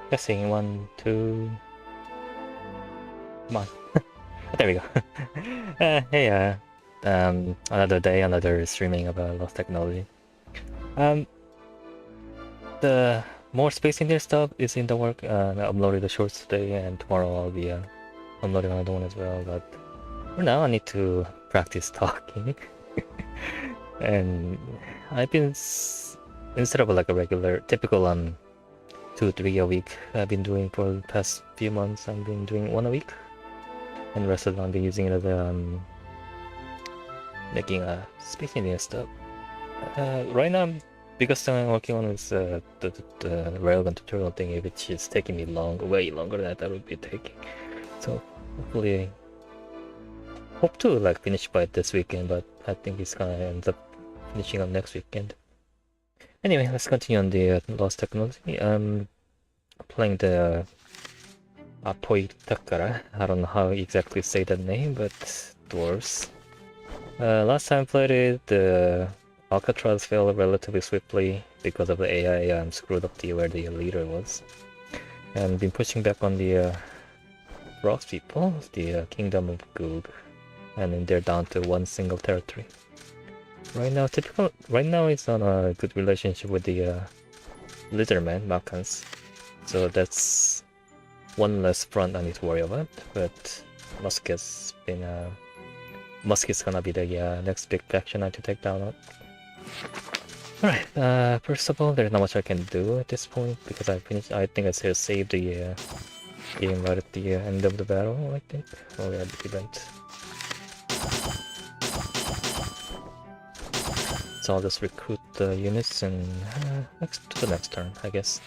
Guessing 1, 2. Come on. There we go. Hey, another day, another streaming about lost technology. The more Space India stuff is in the work. I uploaded the shorts today, and tomorrow I'll be uploading another one as well. But for now, I need to practice talking. And I've been instead of like a regular, typical 2-3 a week I've been doing for the past few months. I've been doing 1 a week, and the rest of them I've been using it as making Space India stuff. Right now, biggest thing I'm working on is the railgun tutorial thing, which is taking me way longer than that would be taking. So hopefully, hope to like finish by this weekend, but I think it's gonna end up finishing up next weekend. Anyway, let's continue on the lost technology. Playing the Apoitakara. I don't know how exactly say that name, but dwarves. Last time I played it, the Alcatraz fell relatively swiftly because of the AI screwed up where the leader was. And been pushing back on the Frost people, the Kingdom of Goog, and they're down to one single territory. Right now it's on a good relationship with the Lizardmen, Makans. So that's one less front I need to worry about, but Musket's gonna be the next big faction I have to take down. Alright, first of all, there's not much I can do at this point because I think I still saved the game right at the end of the battle, I think, or at the event. So I'll just recruit the units and to the next turn, I guess.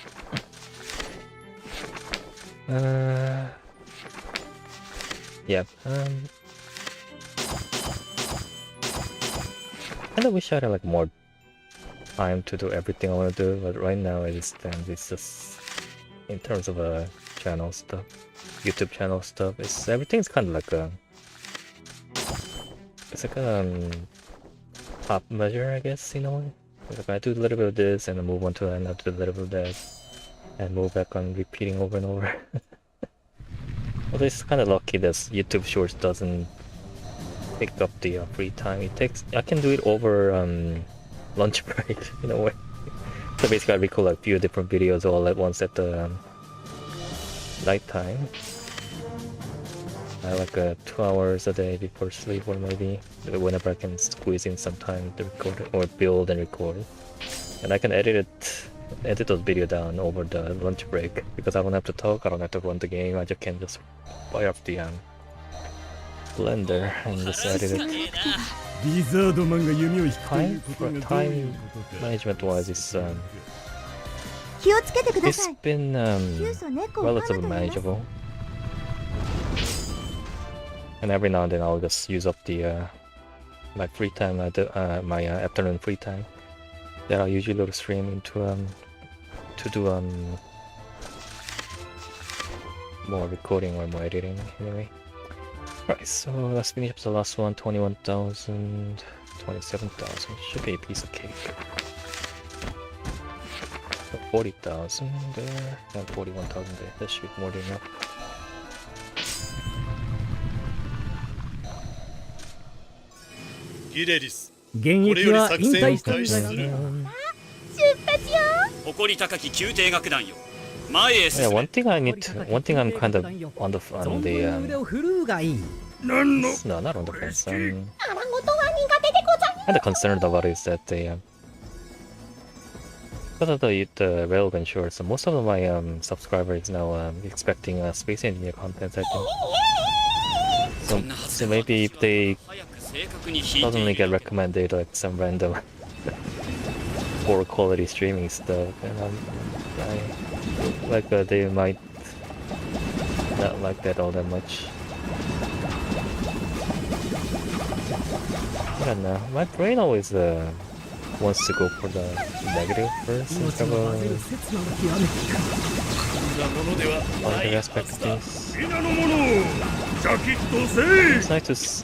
Yeah. I wish I had like more time to do everything I want to do, but right now it's just in terms of channel stuff, YouTube channel stuff. Everything's kind of like it's like a top measure, I guess, in a way. Like I do a little bit of this and then move on to another little bit of that, and move back on repeating over and over. Although it's kind of lucky that YouTube Shorts doesn't pick up the free time. I can do it over lunch break in a way. So basically I record like a few different videos all at once at the night time. I like 2 hours a day before sleep, or maybe whenever I can squeeze in some time to record it, or build and record it. And I can edit those videos down over the lunch break because I don't have to talk, I don't have to run the game, I just can fire up the Blender and just edit it. Time management wise, it's been relatively manageable. And every now and then I'll just use up the my free time, my afternoon free time that I usually go to stream into to do more recording or more editing anyway. Alright, so let's finish up the last one. 21,000, 27,000 should be a piece of cake. So 40,000 there, and 41,000 there. That should be more than enough. Yeah, one thing I'm kind of on the no, not on the fence. Kind of concerned about is that they because of the railgun shorts, so most of my subscribers now expecting Space Engineer content, I think. So maybe if they suddenly get recommended like some random poor quality streaming stuff, and they might not like that all that much. I don't know. My brain always wants to go for the negative first instead of positive aspect of things.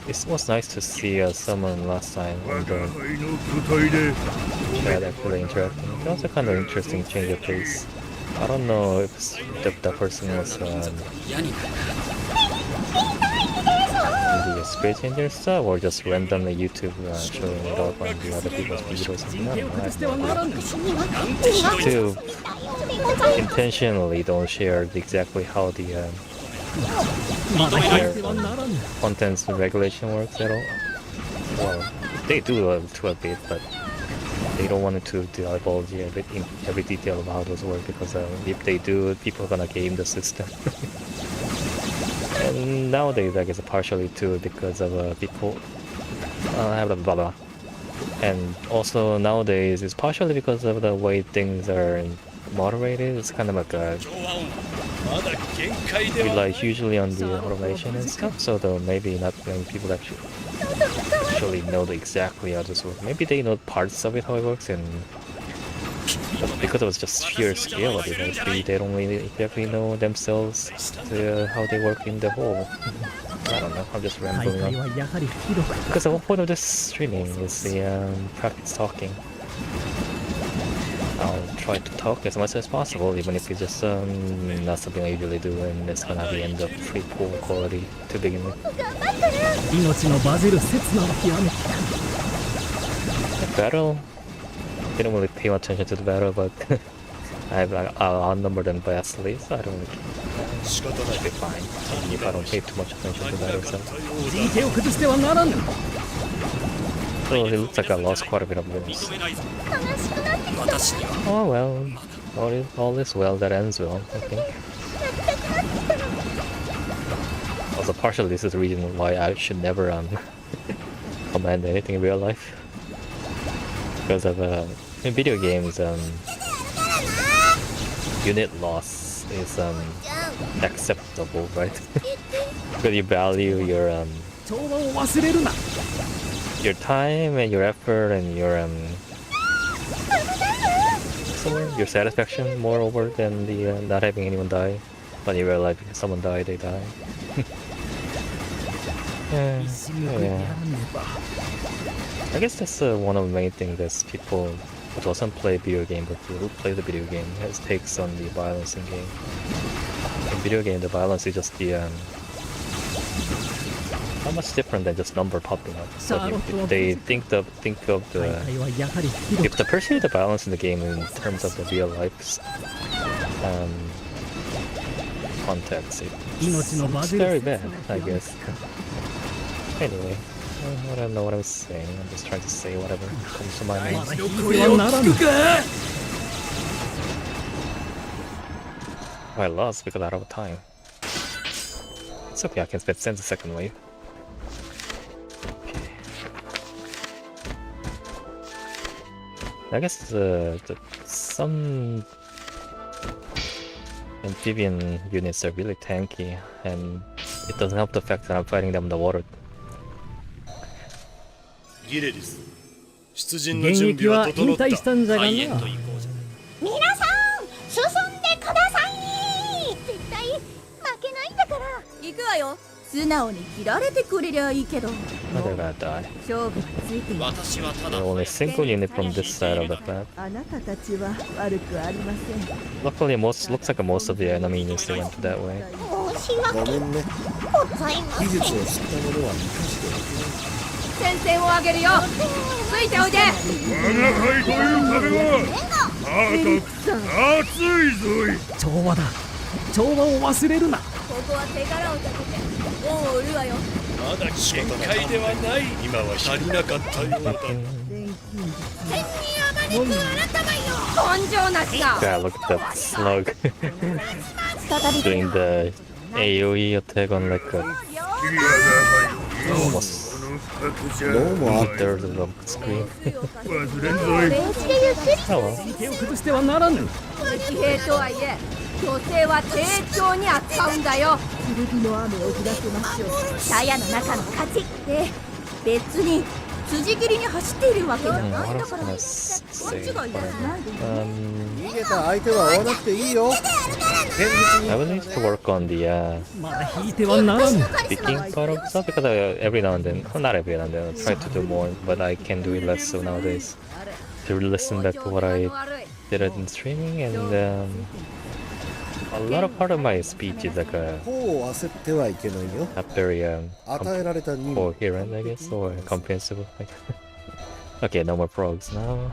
It was nice to see someone last time on the chat actually interacting. It was a kind of interesting change of pace. I don't know if that person was the screen changer stuff or just randomly YouTube showing it up on the other people's videos or something. I don't know. I have no idea. To intentionally don't share exactly how the contents regulation works at all. Well, they do to a bit, but they don't want to divulge every detail of how those work because if they do, people are gonna game the system. And nowadays, I guess partially too because of people blah blah blah. And also nowadays, it's partially because of the way things are moderated. It's kind of like rely hugely on the automation and stuff. So though maybe not many people actually know exactly how this works. Maybe they know parts of it how it works, and because it was just sheer scale of it, maybe they don't really exactly know themselves how they work in the whole. I don't know, I'm just rambling on. Because the whole point of this streaming is the practice talking. I'll try to talk as much as possible, even if it's just not something I usually do, and it's gonna be end up pretty poor quality to begin with. The battle, didn't really pay much attention to the battle, but I'll outnumber them vastly, so I don't really care. Should be fine, even if I don't pay too much attention to the battle itself. So it looks like I lost quite a bit of limbs. Oh well, all is well that ends well, I think. Also partially this is the reason why I should never command anything in real life. Because of in video games unit loss is acceptable, right? Because you value your time and your effort and your satisfaction more over than the not having anyone die. But in real life, if someone died, they die. Yeah. I guess that's one of the main things that people who doesn't play video game but who play the video game has takes on the violence in game. In video game, the violence is just the not much different than just number popping up. But if they think of the if they perceive the balance in the game in terms of the real life context, it's very bad, I guess. Anyway, I don't know what I was saying. I'm just trying to say whatever comes to my mind. I lost because I don't have time. It's okay, I can spend the second wave. I guess some amphibian units are really tanky, and it doesn't help the fact that I'm fighting them in the water. 現役は引退したんじゃがな。皆さん、進んでください。絶対負けないんだから。行くわよ。素直に切られてくれりゃいいけど。They're gonna die. 勝負がついている。 They're only single unit from this side of the map. あなたたちは悪くありません。 Luckily, looks like most of the enemy units they went that way. 申し訳ございません。戦線を上げるよ。ついておいで。我が輩という壁は高く熱いぞい。調和だ。調和を忘れるな。ここは手柄を立てて恩を売るわよ。まだ限界ではない。今は足りなかったようだ。天にあまねくあなたまよ。根性なしだ。God, look at that slug doing the AoE attack on like a almost a third of the screen. Oh well. 女性は丁重に扱うんだよ。剣の雨を降らせましょう。鞘の中の勝ちで別に辻斬りに走っているわけじゃないんだから。勘違いはしないで。逃げた相手は追わなくていいよ。I will need to work on the speaking part of stuff because every now and then, well, not every now and then, I try to do more, but I can do it less so nowadays. To listen back to what I did in streaming and a lot of part of my speech is like a こう焦ってはいけないよ。 not very 与えられた任務 coherent, I guess, or comprehensible. Okay, no more frogs now.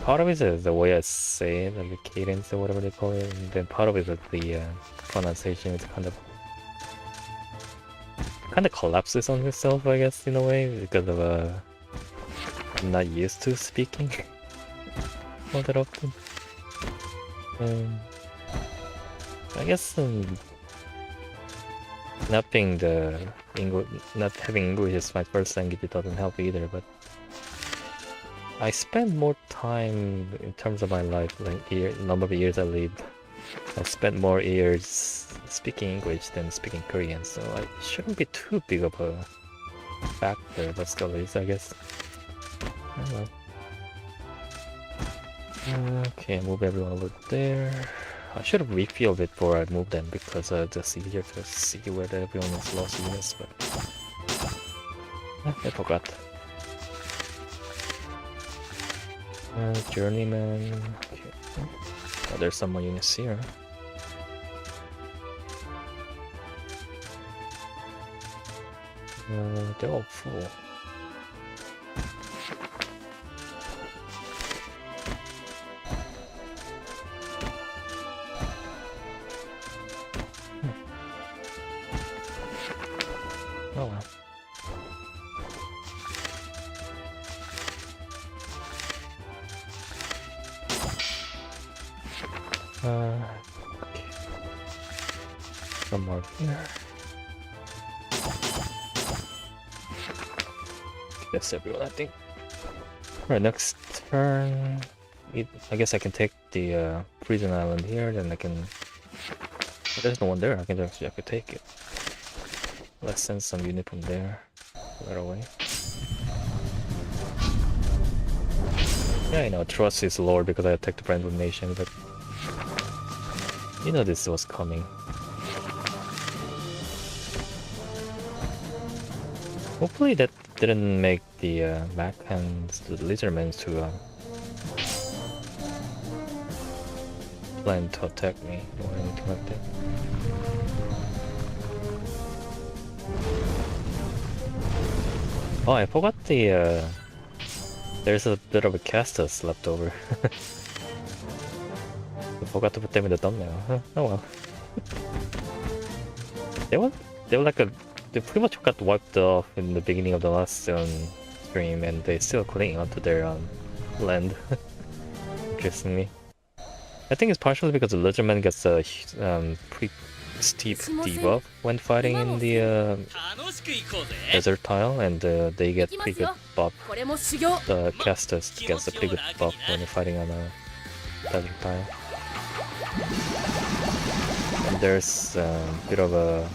Part of it is the way I say it, like the cadence or whatever they call it, and then part of it is the pronunciation is kind of collapses on itself, I guess, in a way, because of I'm not used to speaking all that often. I guess not being the English, not having English as my first language, it doesn't help either. But I spend more time in terms of my life, like number of years I lived. I spent more years speaking English than speaking Korean, so it shouldn't be too big of a factor, but still is, I guess. I don't know. Okay, move everyone over there. I should have refilled it before I moved them because it's easier to see where everyone is lost units, but I forgot. Journeyman. Okay. Oh, there's some more units here. They're all full. Oh well. Okay. Some more here. That's everyone, I think. Alright, next turn. I guess I can take the prison island here, then I can... There's no one there, I could take it. Let's send some unit from there. Right away. Yeah, I know, trust is lower because I attacked the friendly nation, but... You know this was coming. Hopefully that didn't make the Makans, the lizardmen, to plan to attack me or anything like that. Oh, I forgot the there's a bit of a Castus left over. I forgot to put them in the thumbnail. Huh? Oh well. They were like they pretty much got wiped off in the beginning of the last stream, and they still clinging onto their land. Interestingly, I think it's partially because the Lizardman gets a pretty steep debuff when fighting in the desert tile, and they get pretty good buff. The Castus gets a pretty good buff when you're fighting on a desert tile. And there's a bit of a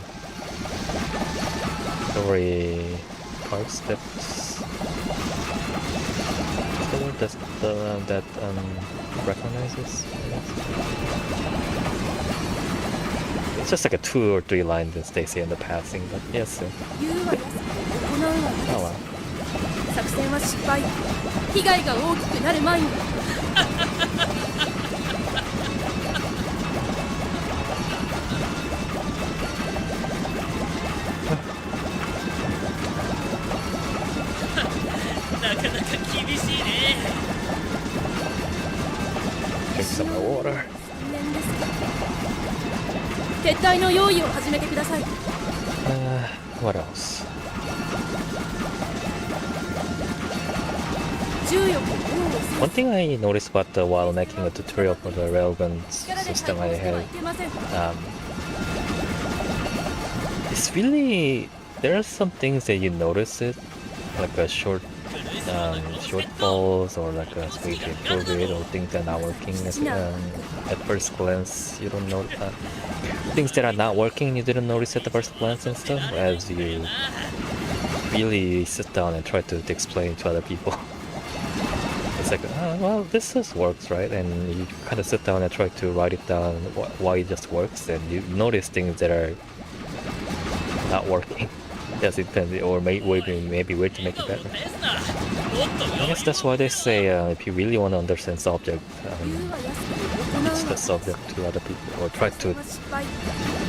story parts that recognizes. It's just like a 2 or 3 lines that they say in the passing, but yes. Oh wow. 作戦は失敗。被害が大きくなる前に。なかなか厳しいね。Drink some more water. 撤退の用意を始めてください。What else? One thing I noticed about while making a tutorial for the railgun system I had, it's really, there are some things that you notice it, like a shortfalls or like a way to improve it, or things that are not working at first glance. You don't know things that are not working. You didn't notice at the first glance and stuff, as you really sit down and try to explain to other people. It's like, well, this just works, right? And you kind of sit down and try to write it down why it just works, and you notice things that are not working. Yes, it depends, or maybe way to make it better. I guess that's why they say if you really want to understand subject, teach the subject to other people or try to 失敗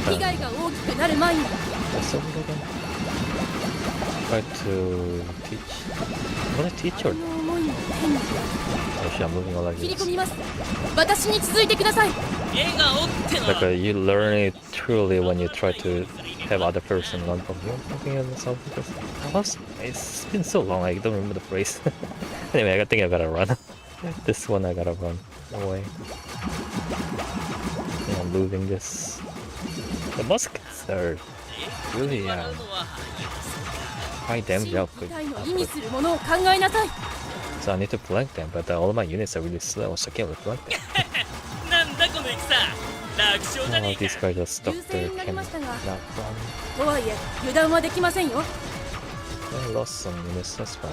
被害が大きくなる前に what's the word again? Try to teach. What I teach こ or の思いを手に actually I'm moving all like 切り this. 込みます私に続いてください Like you learn it truly when you try to have other person learn from you. Something else, something. It's been so long, I don't remember the phrase. Anyway, I think I gotta run. This one I gotta run away. Yeah, I'm losing this. The muskets are really high damage output. 体の意味するものを考えなさい So I need to flank them, but all of my units are really slow, so I can't really flank them. なんだこの戦楽勝じゃね Oh, えか these guys are stuck 優 there, 勢になり can ましたが not run. とはいえ油断はできませんよ I lost some units, that's fine.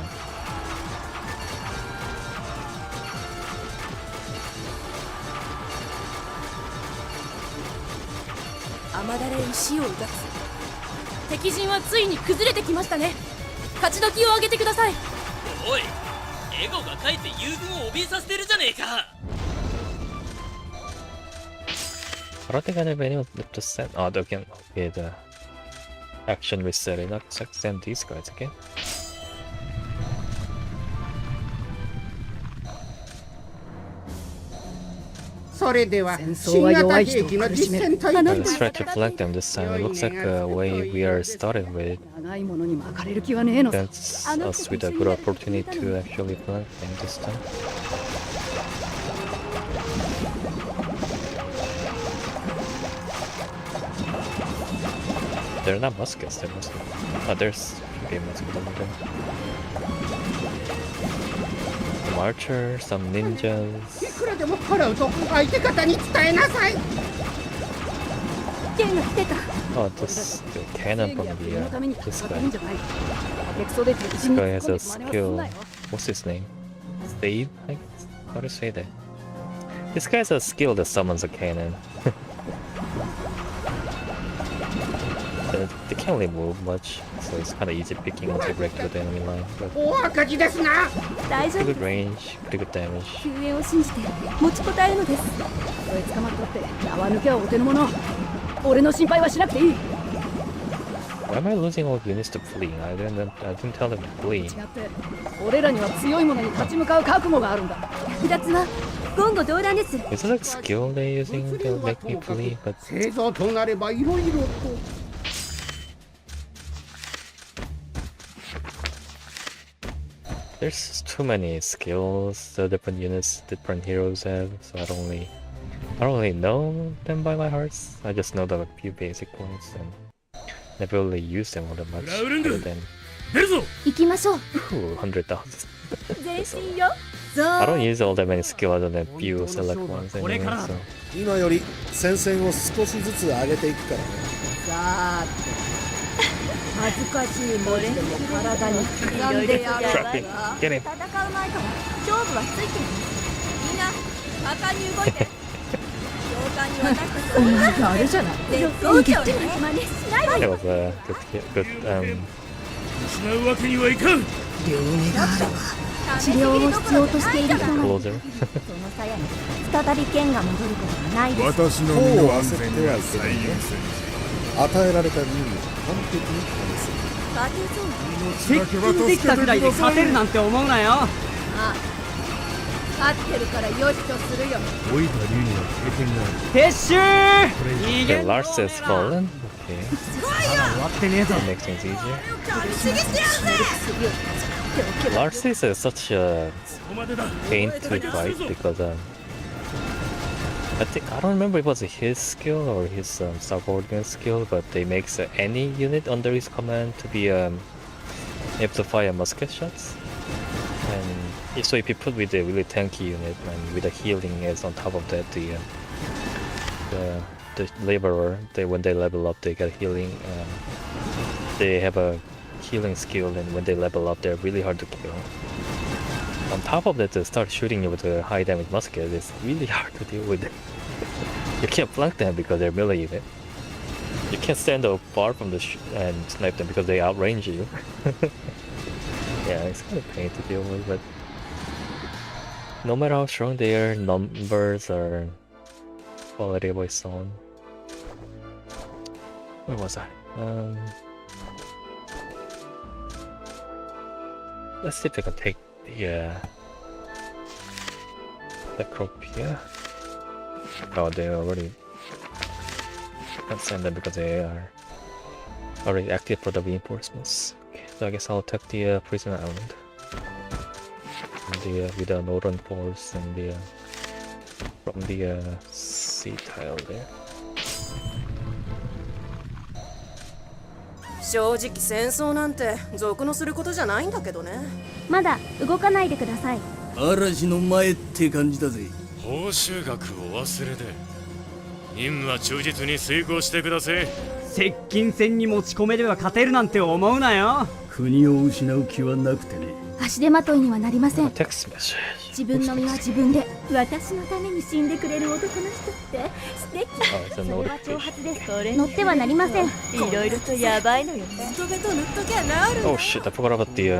雨だれ石をうがつ敵陣はついに崩れてきましたね勝ち時を上げてくださいおいエゴが帰って友軍を怯えさせてるじゃねえか I don't think I have anyone to send. Oh, again, okay, the action reset. Not send these guys again. それでは新型兵器の実戦体 Let's try to flank them this time. It looks like the way we are starting with. 長いものに巻かれる気はねえのさ That's us with a good opportunity to actually flank them this time. They're not muskets, they're muskets. Oh, there's a musket over there. Some archers, some い ninjas. くらでも払うと相手方に伝えなさい 剣が来てた Oh, this the cannon 正義 from や the 冬のために戦 this うん guy. じゃない下手くそで敵 This 陣に guy 突っ has 込ん a で真似はすん skill. なよ What's his name? Stave? Like, how to say that? This guy has a skill that summons a cannon. They can't really move much, so it's kind of easy picking once you break through the enemy line. But 大赤字ですな大丈 pretty 夫 good range, pretty good damage. 救援を信じて持ちこたえるのですそれ捕まっとって縄抜けはお手の物俺の心配はしなくていい Why am I losing all units to flee? I didn't tell them to flee. 違って俺らには強いものに立ち向かう覚悟があるんだ略奪は言語道断です Is it like skill they're using to make me flee? But 製造となればいろいろと there's too many skills the different units, different heroes have, so I don't really know them by my hearts. I just know the few basic ones and never really use them all that much. Other than 出るぞ行きましょう 100,000. 前進よ I don't use all that many skills other than few select ones anyway, so 今より戦線を少しずつ上げていくからねさーて恥ずかしい文字でも体に刻んでやろう trap him. Get him. 戦う前から勝負はついてるみんな果敢に動いて教官に渡したお前があれじゃない絶好調ね真似しないわ That よ was a good 失うわけにはいかん治療を必要としている人が closer. その鞘に再び剣が戻ることはないです私の身の安全が最優先与えられた任務を完璧にこなすバティゾーン接近できたくらいで勝てるなんて思うなよ勝ってるからよしとするよ老いた竜には経験がある撤収逃 Okay, げんの Lars has fallen. Okay, 終わってねえぞ that makes things easier. Lars is such a そこまでだ pain to fight because I don't remember if it was his skill or his subordinate skill, but they makes any unit under his command to be able to fire musket shots. And so if you put with a really tanky unit and with a healing as on top of that, the laborer, when they level up, they get healing. They have a healing skill, and when they level up, they're really hard to kill. On top of that, to start shooting you with a high damage musket is really hard to deal with. You can't flank them because they're melee unit. You can't stand up far from the and snipe them because they outrange you. Yeah, it's kind of pain to deal with, but no matter how strong they are, numbers are quality of voice on. Where was I? Let's see if I can take the crop here. Oh, they already can't send them because they are already active for the reinforcements. Okay, so I guess I'll take the prison island. With the northern force and the from the sea tile there. 正直戦争なんて俗のすることじゃないんだけどね。まだ動かないでください。嵐の前って感じだぜ。報酬額を忘れて任務は忠実に遂行してください。接近戦に持ち込めれば勝てるなんて思うなよ。国を失う気はなくてね。足手まといにはなりません。 Text message. 自分の身は自分で、私のために死んでくれる男の人って素敵。それは挑発です。乗ってはなりません。いろいろとやばいのよね。ベトベト塗っときゃなる。 Oh shit! I forgot about the.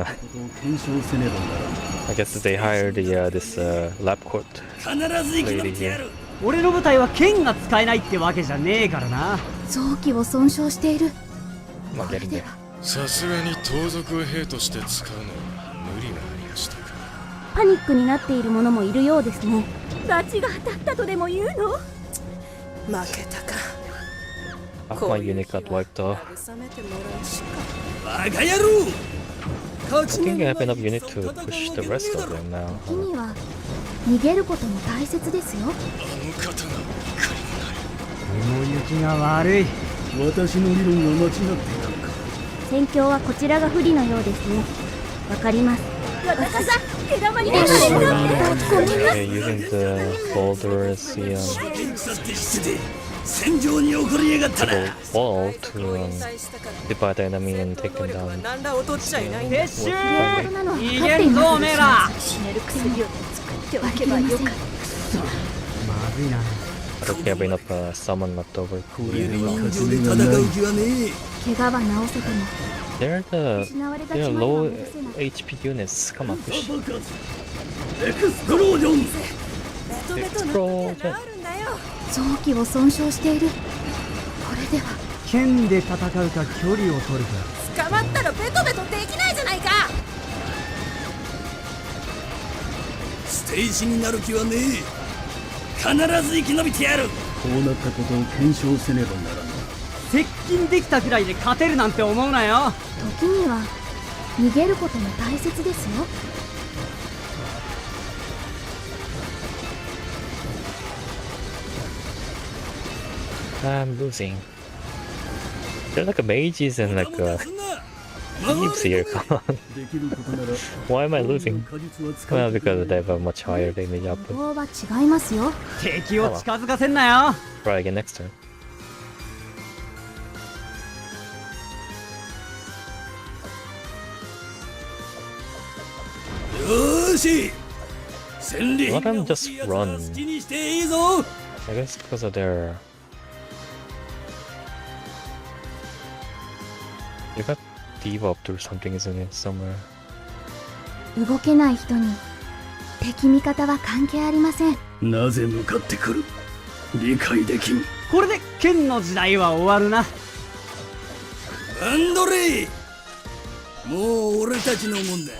I guess they hired this lab coat lady here. 俺の部隊は剣が使えないってわけじゃねえからな。臓器を損傷している。まあやるね。さすがに盗賊兵として使うのは無理がありましたか。パニックになっている者もいるようですね。罰が当たったとでも言うの？負けたか。 Half my unit got wiped off. 慰めてもらうしか。バカ野郎。 I think I have enough unit to push the rest of them now. 時には逃げることも大切ですよ。あの方が雲行きが悪い。私の理論が間違っていたのか。戦況はこちらが不利のようですね。わかります。私さ、毛玉になられるなんて。ごめんなさい。 Using the boulders, the 戦場に起こりやがったな。 wall to divide the enemy and take them down. なんら劣っちゃいないんだ。撤収。逃げんぞおめえら。死ねる薬を作っておけばよかった。まずいな。 I don't have enough summon left over. これで人情で戦う気はねえ。怪我は治せても They're 失われた they're 島には low 戻せない。 HP units. Come on, push. エクスプロージョン。ベトベト塗っときゃなるんだよ。臓器を損傷している。これでは剣で戦うか距離を取るか。捕まったらベトベトできないじゃないか。捨て石になる気はねえ。必ず生き延びてやる。こうなったことを検証せねばならん。接近できたくらいで勝てるなんて思うなよ。時には逃げることも大切ですよ。 I'm losing. They're like a mages and like thieves here. Come on. Why am I losing? Well, because they have a much higher damage 武 output. 道は違いますよ。敵を近づかせんなよ。 Try again next turn. よーし。戦利品 Let them が欲 just しいやつは run. 好きにしていいぞ。 I guess because of their. You got debuffed or something, isn't it? Somewhere. 動けない人に敵味方は関係ありません。なぜ向かってくる。理解できん。これで剣の時代は終わるな。アンドレイ。もう俺たちのもんだ。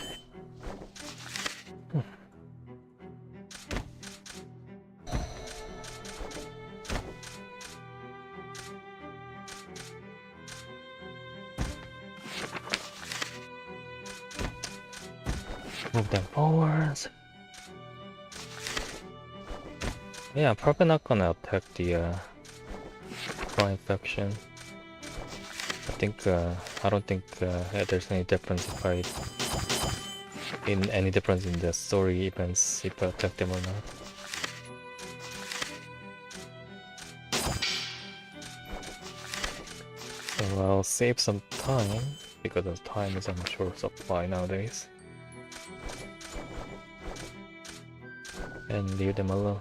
Move them forwards. Yeah, I'm probably not gonna attack the Prime faction. I don't think there's any difference if any difference in the story events if I attack them or not. So I'll save some time because the time is on short supply nowadays. And leave them alone.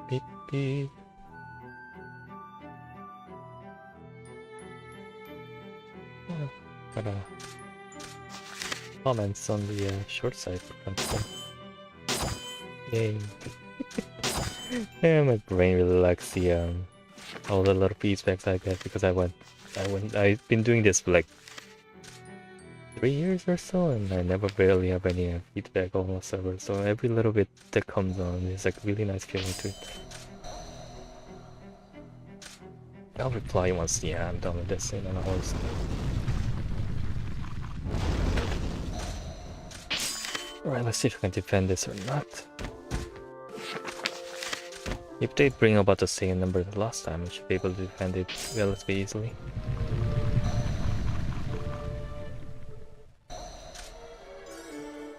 Beep beep. Got comments on the short side. Yay. Yeah, my brain really likes the all the little feedbacks I get because I've been doing this for like 3 years or so, and I never barely have any feedback on the server. So every little bit that comes on is like really nice feeling to it. I'll reply once, yeah, I'm done with this, and then I'll host. Alright, let's see if I can defend this or not. If they bring about the same number as last time, I should be able to defend it relatively easily.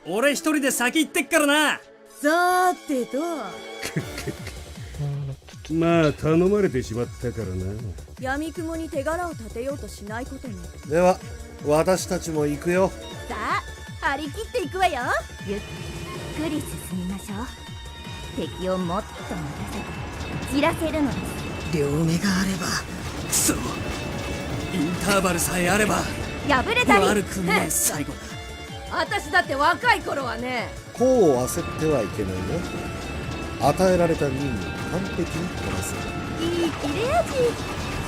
俺一人で先行ってっからな。さーてとまあ頼まれてしまったからな。闇雲に手柄を立てようとしないことに。では私たちも行くよ。さあ張り切っていくわよ。ゆっくり進みましょう。敵をもっと待たせて散らせるのです。両目があればくそインターバルさえあれば破れたり悪くねえ最後だ。私だって若い頃はね。こう焦ってはいけないよ。与えられた任務を完璧にこなす。いい切れ味。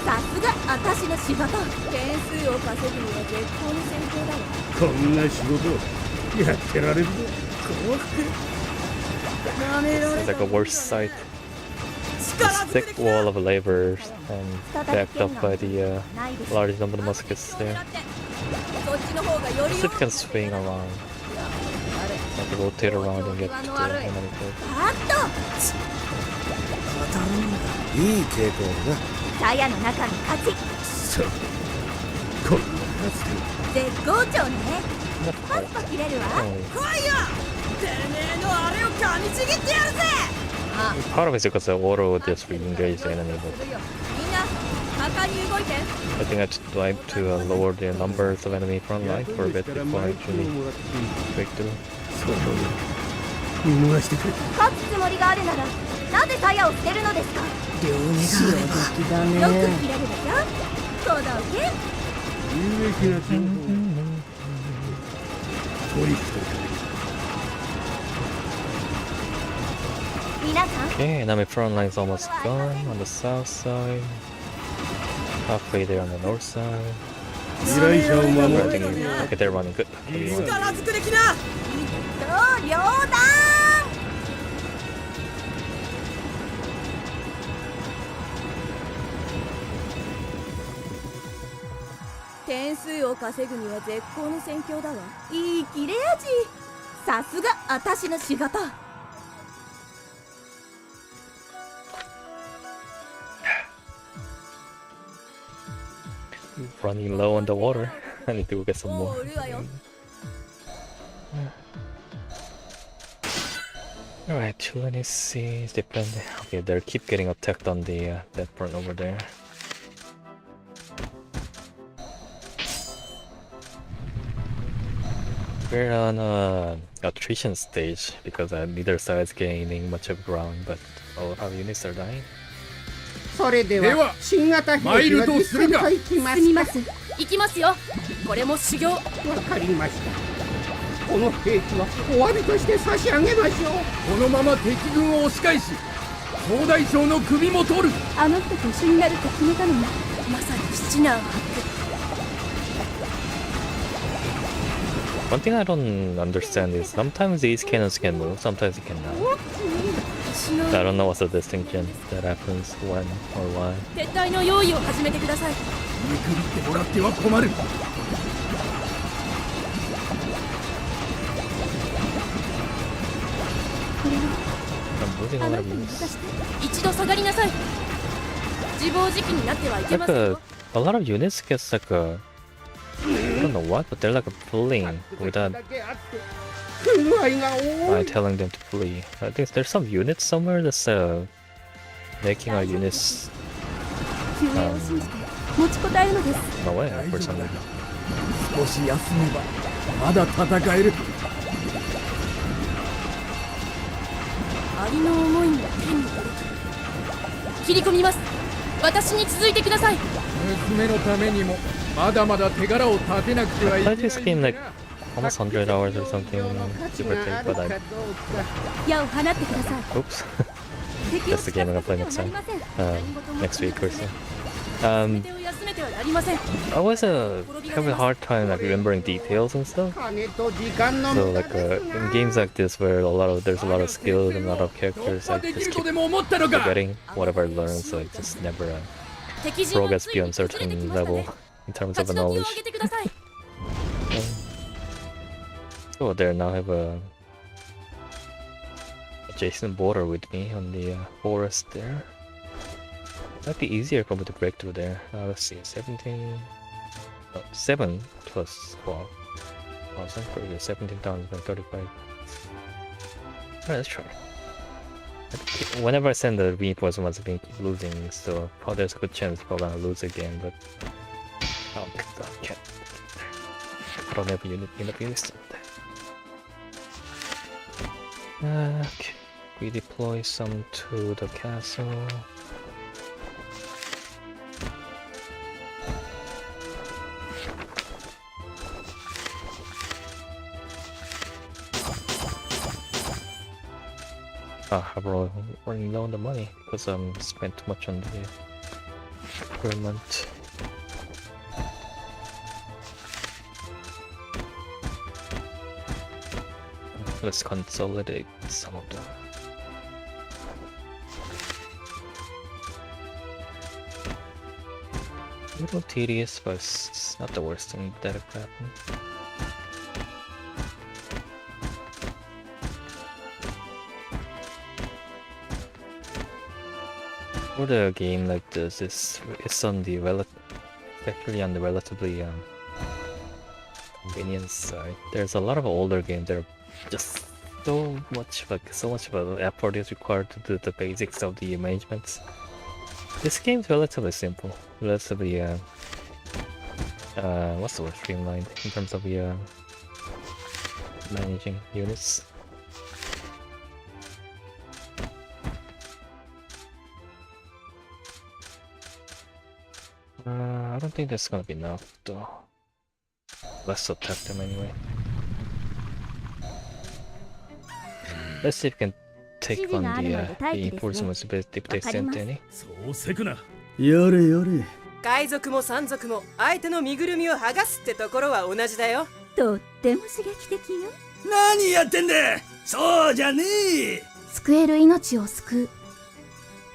さすが私の仕事。点数を稼ぐには絶好の戦況だわ。こんな仕事やってられるぞ。幸福なめられ It's た like a worse sight. A thick wall of laborers and backed up by the large number of muskets there. そっちの方がより See if we can swing around, like rotate around and get to the enemy field. あっといい傾向だな。鞘の中の勝ち。そうこんなはずか。絶好調ね。 That's パ quite スパ切れるわ。 oh. 来いよ。てめえのあれを噛みちぎってやるぜ。 Part of it is because the auto just re-engage the enemy, but みんな果敢に動いて。 I think I just like to lower the numbers of enemy front line for a bit before I actually break through. 見逃してくれ。勝つつもりがあるならなぜ鞘を捨てるのですか。両目があればよく切れるでしょ。この剣。有益な情報トリックとか。皆さん Okay, enemy front line's almost gone on the south side. Halfway there on the north side. 依頼者を守 I る think okay, they're running good. 力ずくできな。と両断。点数を稼ぐには絶好の戦況だわ。いい切れ味。さすが私の仕事。 Running low on the water. I need to go get some も more. う売るわよ。 Alright, let me see. Depend. Okay, they keep getting attacked on the that front over there. We're on attrition stage because neither side is gaining much of ground, but all of our units are dying. それでは新型兵器は実戦といきますか。進みます行きますよ。これも修行。わかりました。この兵器はお詫びとして差し上げましょう。このまま敵軍を押し返し総大将の首も取る。あの人と一緒になると決めたのにまさに七難八苦。 One thing I don't understand is sometimes these cannons can move, sometimes they cannot. I don't know what's the distinction that happens when or why. 撤退の用意を始めてください。見くびってもらっては困る。I'm losing a あ lot の of 人に units. 渡して一度下がりなさい。自暴自棄になってはいけま Like せんよ。 a lot of units gets like a I don't know what, but they're like a pulling without 不具合が多い。 telling them to flee. I think there's some units somewhere that's making our units 救援を信じて持ちこたえるのです。 run away for some reason. 少し休めばまだ戦える。ありの思いに天に届く。切り込みます。私に続いてください。娘のためにもまだまだ手柄を立てなくてはいけ I ない play this game like almost 100 hours or something, give or take, but I... 矢を放ってください。 Oops. That's the game I'm gonna play next time. Next week or so. I was having a hard time like remembering details and stuff. So like in games like this where there's a lot of skills and a lot of characters, I just keep forgetting whatever I learned, so I just never progress beyond certain level in terms of the knowledge. So there now I have a adjacent border with me on the forest there. Might be easier for me to break through there. Let's see, 7 plus 12. Awesome, pretty good. 17,035. Alright, let's try. Whenever I send the reinforcements, I've been losing, so probably there's a good chance I'm gonna lose again, but oh my god, I can't. I don't have a unit in the units. Okay, we deploy some to the castle. I'm running low on the money because spent too much on the equipment. Let's consolidate some of them. A little tedious, but it's not the worst thing that could happen. For the game like this, it's on the actually on the relatively convenience side. There's a lot of older games that are just so much of an effort is required to do the basics of the arrangements. This game's relatively simple, relatively what's the word, streamlined in terms of the managing units. I don't think that's gonna be enough though. Let's attack them anyway. Let's see if we can take on the reinforcements if they sent any. そうせくな。やれやれ。海賊も山賊も相手の身ぐるみを剥がすってところは同じだよ。とっても刺激的よ。何やってんだ。そうじゃねえ。救える命を救う。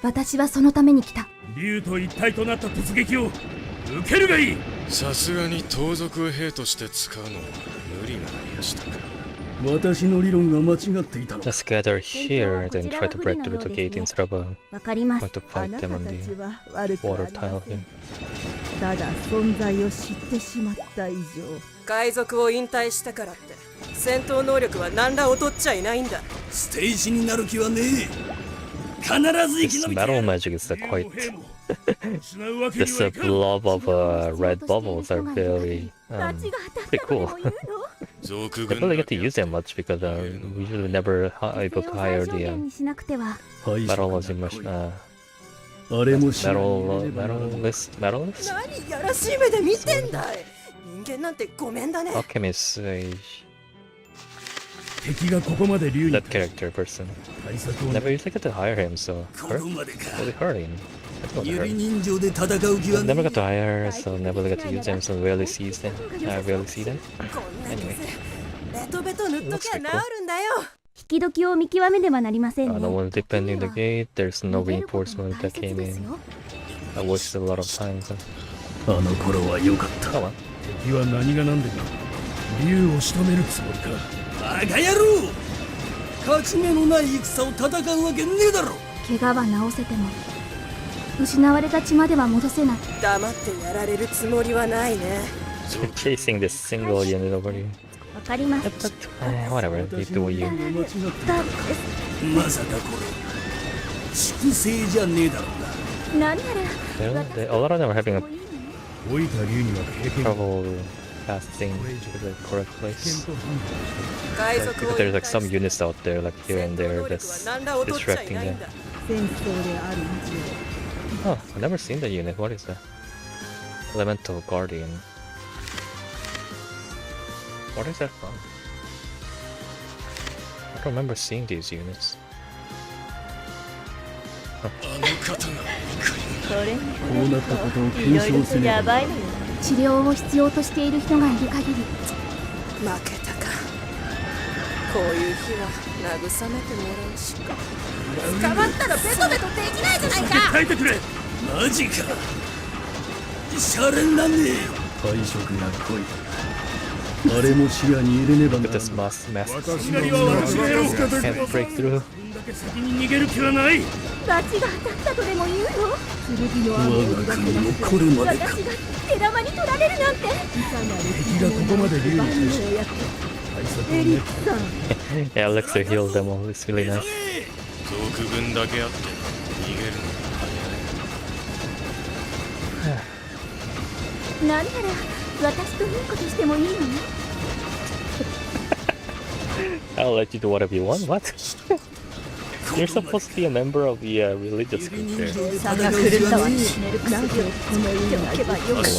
私はそのために来た。竜と一体となった突撃を受けるがいい。さすがに盗賊兵として使うのは無理がありやしたか。私の理論が間違っていたの。 Let's gather here, then try to break through the gate instead of going to fight them on the water tile here. ただ存在を知ってしまった以上、海賊を引退したからって戦闘能力は何ら劣っちゃいないんだ。ステージになる気はねえ。必ず生き This 延びて。 metal magic is quite. This blob of red bubbles are very pretty cool. I don't really get to use them much because we usually never able to hire the metalist 何やらしい目で見てんだい。人間なんてごめんだね。 alchemist 敵がここまで竜に that character person. 対策を Never usually get to hire him, so ここまでか。 really hurt him. I don't hurt 指 him. 人情で戦う気はね Never got to hire her, so never get to use them, so rarely sees them. I rarely see them. こんな Anyway. ベトベト塗っときゃ治るんだよ。引き時を見極めねばなりませんね。 No one defending the gate, there's no reinforcement that came in. I wasted a lot of time. So. あの頃は良かった。 Oh well. 敵は何が何でも竜を仕留めるつもりか。バカ野郎！勝ち目のない戦を戦うわけねえだろ。怪我は治せても失われた血までは戻せない。黙ってやられるつもりはないね。Chasing this single unit over here. わかります。 Whatever, you do what you. まさかこれ粛清じゃねえだろうな。なんなら A lot of them are having a 老いた竜には経験が trouble passing to the correct place. 海賊を Because there's like some units out there, like here and there, that's 何ら劣っちゃい distracting ない them. んだ。戦争である以上、 Oh, I've never seen that unit. What is that? Elemental Guardian. What is that from? I don't remember seeing these units. こうなったことを検証せねばならない。治療を必要としている人がいる限り。負けたか。こういう日は慰めてもらうしか。捕まったらベトベトできないじゃないか。耐えてくれ。マジか。シャレになんねえ。退職や恋。あれも視野に入れねばならない。This mask 私がcan't break through. 先に逃げる気はない。バチが当たったとでも言うの？剣の雨を奪ってこれまでか。私が手玉に取られるなんて。敵がここまで竜に対して対策を練って。Yeah, Elixir healed them all. It's really nice. 賊軍だけあって逃げるのなんなら私といいことしてもいいの？ I'll let you do whatever you want. What? You're supposed to be a member of the religious group there. 差が狂ったわ。なぜこの家に置けばよかった。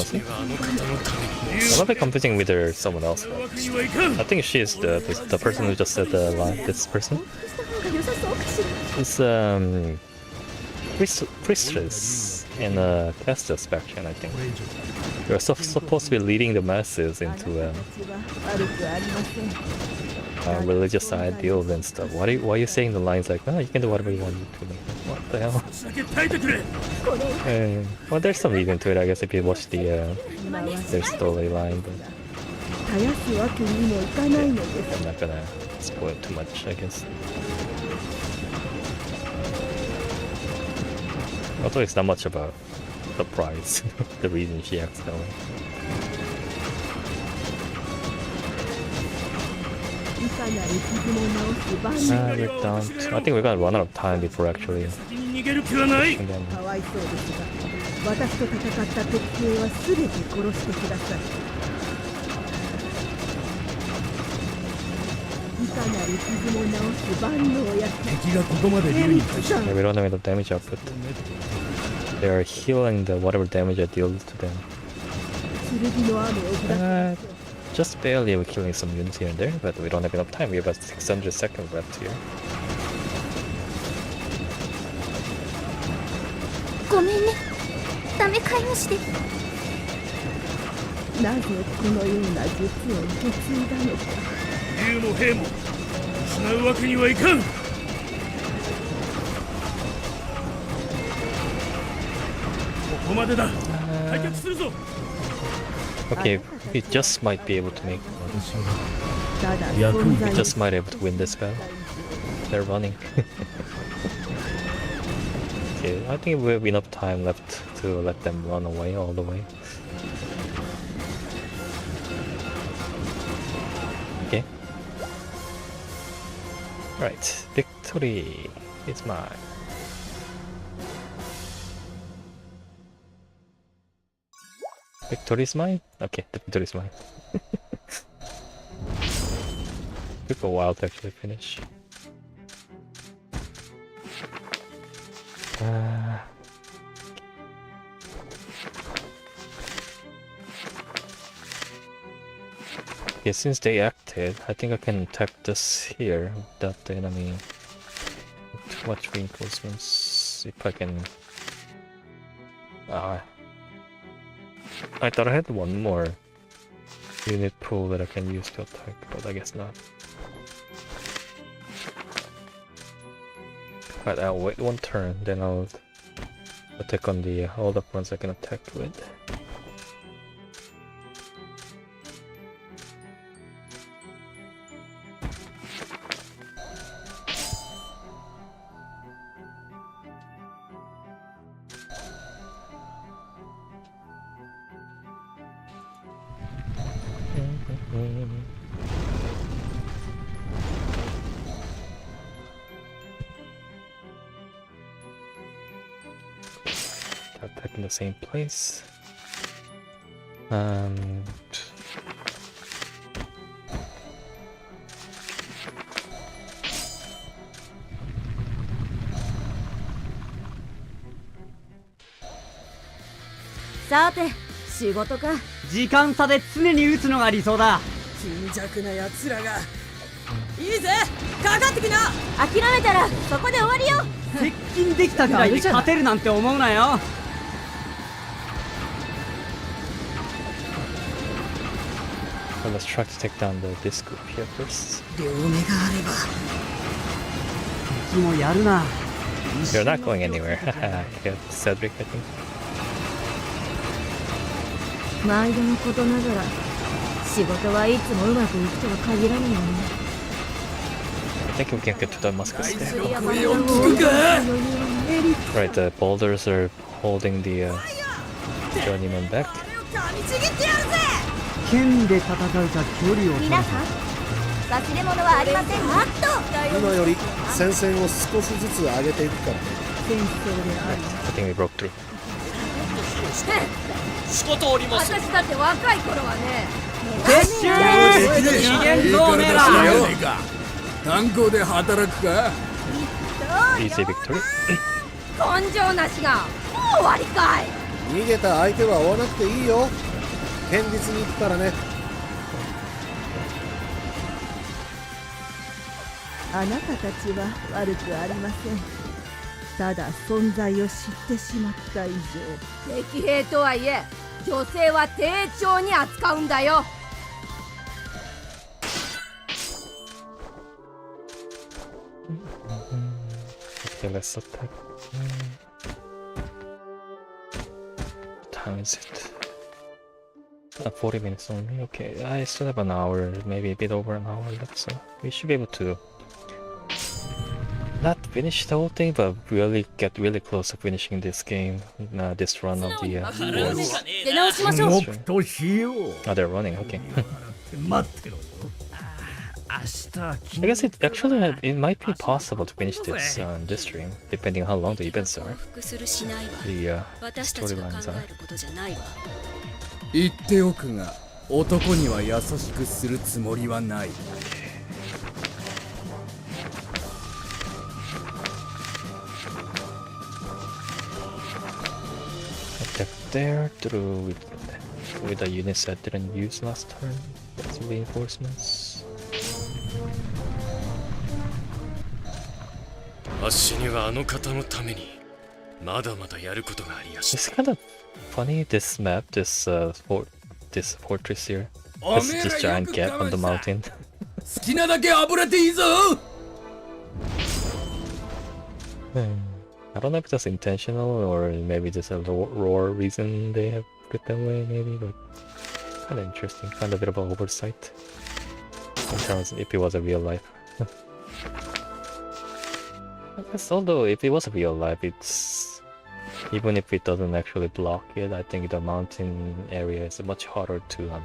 I'm a bit confusing with her someone else. I think she is the person who just said the line. This person. It's priestess in a Castus faction, I think. You're supposed to be leading the masses into religious ideals and stuff. Why are you saying the lines like, oh, you can do whatever you want to? What the hell? Well, there's some reason to it, I guess, if you watch their storyline. But I'm not gonna spoil too much, I guess. Although it's not much about the prize, the reason she acts that way. We're done. I think we're gonna run out of time before actually. かわいそうですが、私と戦った敵兵は全て殺してください。いかなる傷も治す万能薬。敵がここまで竜に対して。 Yeah, we don't know the damage output. They are healing the whatever damage I deal to them. 剣の雨を降らせ。 Just barely we're killing some units here and there, but we don't have enough time. We have about 600 seconds left here. ごめんね。ダメ飼い主で。なぜこのような術を受け継いだのか。竜も兵も失うわけにはいかん。ここまでだ。退却するぞ。 Okay, we just might be able to make one. We just might be able to win this battle. They're running. Okay, I think we have enough time left to let them run away all the way. Okay. Right, victory is mine. Victory is mine? Okay, the victory is mine. Took a while to actually finish. Yeah, since they acted, I think I can attack this here without the enemy. Too much reinforcements. If I can. I thought I had one more unit pool that I can use to attack, but I guess not. Right, I'll wait one turn, then I'll attack on the all the ones I can attack with. Attack in the same place.さて、仕事か。時間差で常に打つのが理想だ。貧弱な奴らが。いいぜ、かかってきな。諦めたらそこで終わりよ。接近できたぐらいで勝てるなんて思うなよ。Well, let's try to take down this group here first. 両目があれば敵もやるな。 You're not going anywhere. Yeah, Cedric, I think. 毎度のことながら仕事はいつもうまくいくとは限らないよね。 I think we can get to the Musket there. 声を聞くか。 Right, the boulders are holding the journeyman back. 噛みちぎってやるぜ。剣で戦うか距離を取るか。皆さん忘れ物はありませんか。今より戦線を少しずつ上げていくからね。戦争であり I think we broke through. 仕事おります。私だって若い頃はね。撤収。機嫌どうめら。炭鉱で働くか。 Easy victory. 根性なしがもう終わりかい。逃げた相手は追わなくていいよ。堅実に行くからね。あなたたちは悪くありません。ただ存在を知ってしまった以上。敵兵とはいえ女性は丁重に扱うんだよ。 Okay, let's attack. What time is it? 40 minutes only. Okay, I still have an hour, maybe a bit over an hour left, so we should be able to not finish the whole thing, but really get really close to finishing this game, this run of the boards. 出直しましょう。もっとしよう。 Oh, they're running. Okay. 待ってろ。 I guess it actually it might be possible to finish this stream, depending on how long the events are. The storylines are. 言っておくが、男には優しくするつもりはない。 Attack there through with the units that didn't use last turn. Some reinforcements. あっしにはあの方のためにまだまだやることがありやし It's kind of funny this map, this fortress here. This giant gap on the mountain. 好きなだけ炙れていいぞ。 I don't know if that's intentional or maybe just a raw reason they have put it that way, maybe, but kind of interesting, kind of a bit of an oversight in terms of if it was a real life. I guess although if it was a real life, it's even if it doesn't actually block it, I think the mountain area is much harder to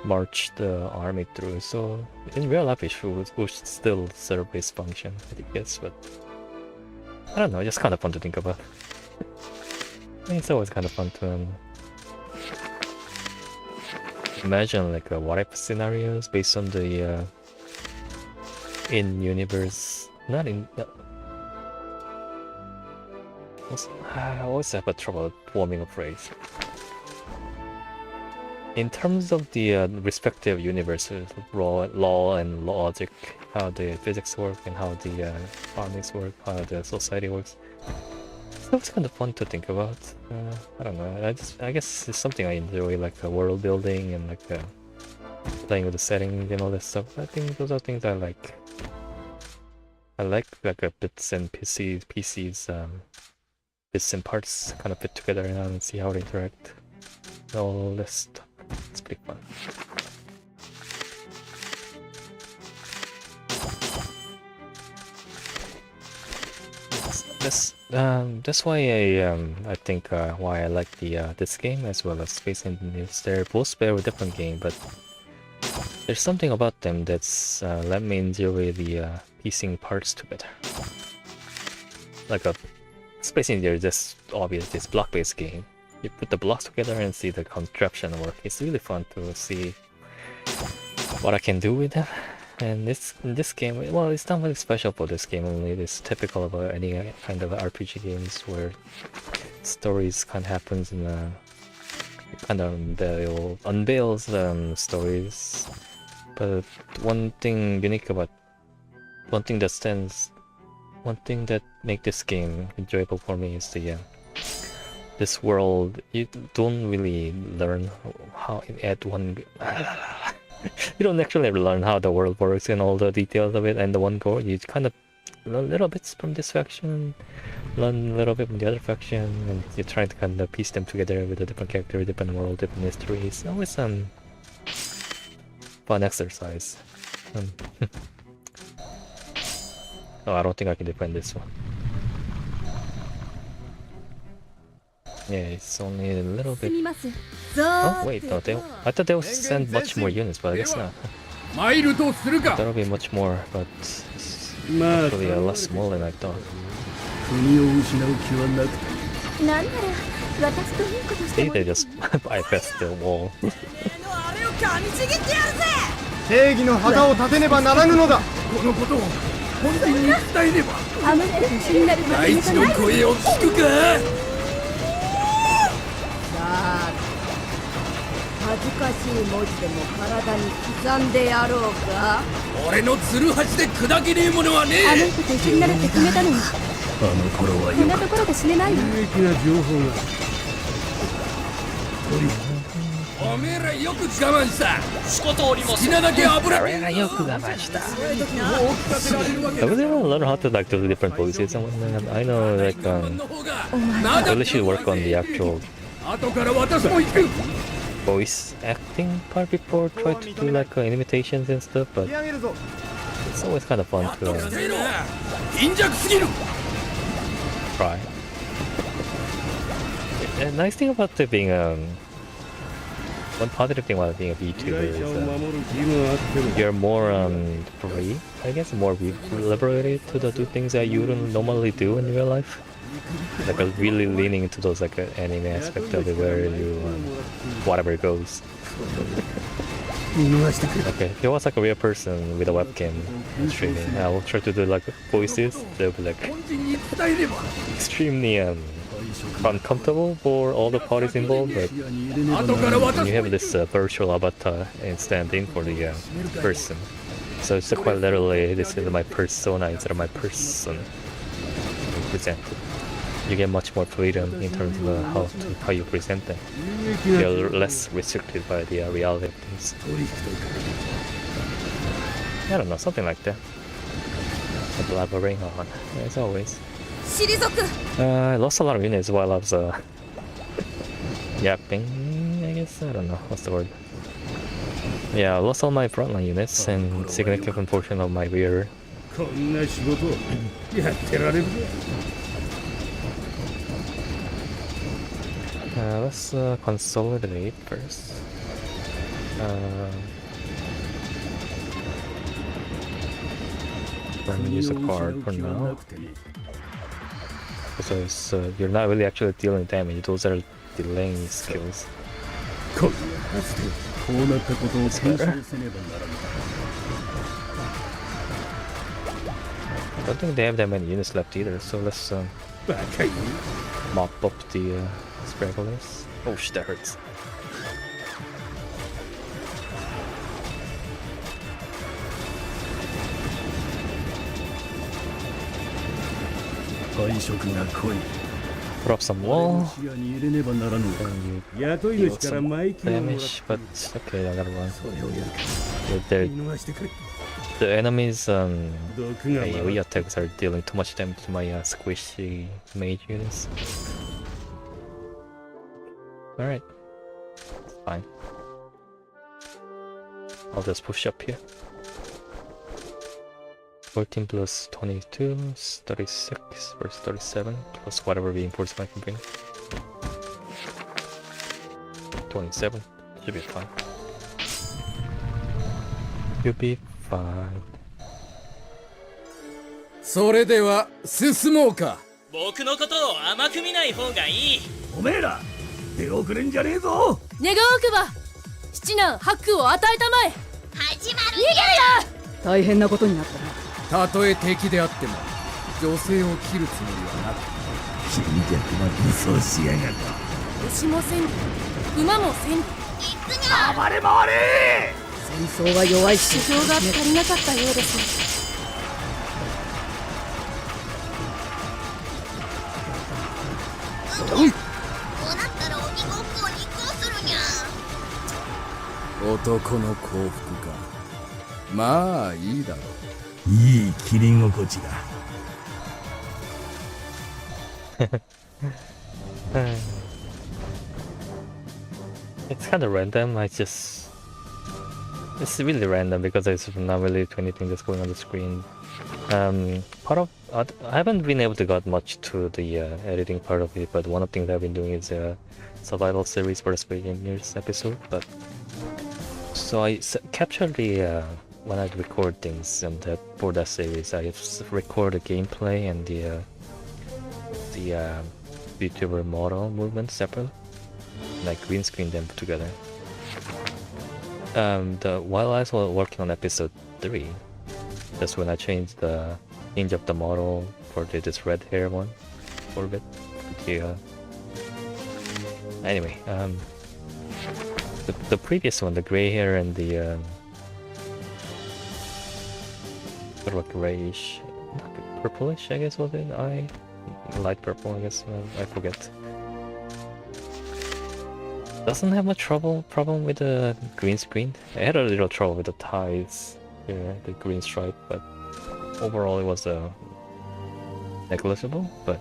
march the army through. So in real life, it would still serve its function, I guess, but. I don't know, just kind of fun to think about. I mean, it's always kind of fun to imagine like what if scenarios based on the in-universe, not in. I always have a trouble forming a phrase. In terms of the respective universes, law and logic, how the physics work and how the armies work, how the society works. So it's kind of fun to think about. I don't know. I guess it's something I enjoy, like world building and like playing with the settings and all that stuff. I think those are things I like. I like bits and pieces, bits and parts kind of fit together and see how they interact. All this stuff. It's pretty fun. That's why I think why I like this game as well as Space Engineers. They're both very different games, but there's something about them that's let me enjoy the piecing parts together. Like a Space Engineers, just obvious, this block-based game. You put the blocks together and see the contraption work. It's really fun to see what I can do with them. And in this game, well, it's not really special for this game only. It's typical of any kind of RPG games where stories kind of happens in a kind of unveils stories But one thing that make this game enjoyable for me is the this world. You don't really learn how at one. You don't actually learn how the world works and all the details of it and the one go. You kind of learn little bits from this faction, learn a little bit from the other faction, and you're trying to kind of piece them together with a different character, different world, different histories. Always fun exercise. Oh, I don't think I can defend this one. Yeah, it's only a little bit. Oh wait, no, I thought they would send much more units, but I guess not. That'll be much more, but it's actually a lot smaller than I thought. See, they just bypassed the wall. 正義の旗を立てねばならぬのだ。このことを本人に伝えねば。大地の声を聞くか。恥ずかしい文字でも体に刻んでやろうか。俺のツルハシで砕けねえものはねえ。あの人と一緒になるって決めたのに。あの頃はこんなところで死ねないよ。有益な情報が。おめえらよく我慢した。好きなだけ油。俺らよく我慢した。I really want to learn how to like do the different voices and whatnot. I know like I really should work on the actual voice acting part before try to do like imitations and stuff, but it's always kind of fun to try. The nice thing about being one positive thing about being a VTuber is you're more free, I guess, more liberated to do things that you wouldn't normally do in real life. Like really leaning into those like anime aspect of it where you whatever goes. Okay, if it was like a real person with a webcam streaming, I will try to do like voices. They'll be like extremely uncomfortable for all the parties involved, but when you have this virtual avatar and stand in for the person, so it's quite literally this is my persona instead of my person presented. You get much more freedom in terms of how you present them. You're less restricted by the reality of things. I don't know, something like that. Blabbering on, as always. I lost a lot of units while I was yapping, I guess. I don't know, what's the word? Yeah, I lost all my frontline units and significant portion of my rear. Let's consolidate first. We're gonna use a card for now. Because you're not really actually dealing damage, those are delaying skills. It's better. I don't think they have that many units left either, so let's mop up the stragglers. Oh shit, that hurts. Put up some wall, and you deal some damage, but okay, I gotta run. The enemies' AoE attacks are dealing too much damage to my squishy mage units. Alright, fine. I'll just push up here. 14 plus 22 is 36 versus 37 plus whatever reinforcement I can bring. 27 should be fine. You'll be fine. それでは進もうか。僕のことを甘く見ない方がいい。おめえら手遅れんじゃねえぞ。願わくば七男八九を与えたまえ。始まる。逃げるよ。大変なことになったな。たとえ敵であっても女性を切るつもりはなく、君逆までそうしやがった。牛も千里、馬も千里。暴れ回れ。想は弱いし指標が足りなかったようです。こうなったら鬼ごっこに行こうするにゃ。男の幸福か。まあいいだろう。いい切り心地だ。It's kind of random. It's really random because there's not really anything that's going on the screen. Part of I haven't been able to get much to the editing part of it, but one of the things I've been doing is survival series for the Space Engineers episode. But so I capture the when I record things, and for that series I record the gameplay and the VTuber model movement separately, like green screen them together. While I was working on episode 3, that's when I changed the hinge of the model for this red hair one for a bit. Anyway, the previous one, the gray hair and the sort of a grayish, purplish, I guess was it? Light purple, I guess. I forget. Doesn't have much problem with the green screen. I had a little trouble with the ties here, the green stripe, but overall it was negligible. But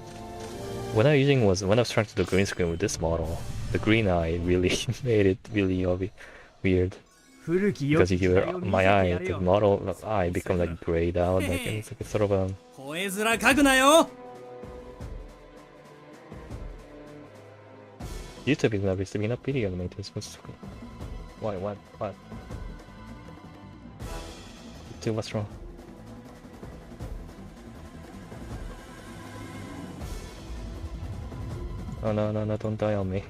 when I was trying to do green screen with this model, the green eye really made it really weird. Because you give my eye, the model eye become like grayed out, like it's like a sort of a. YouTube is not receiving up video maintenance. Why? What? YouTube, what's wrong? Oh no, don't die on me.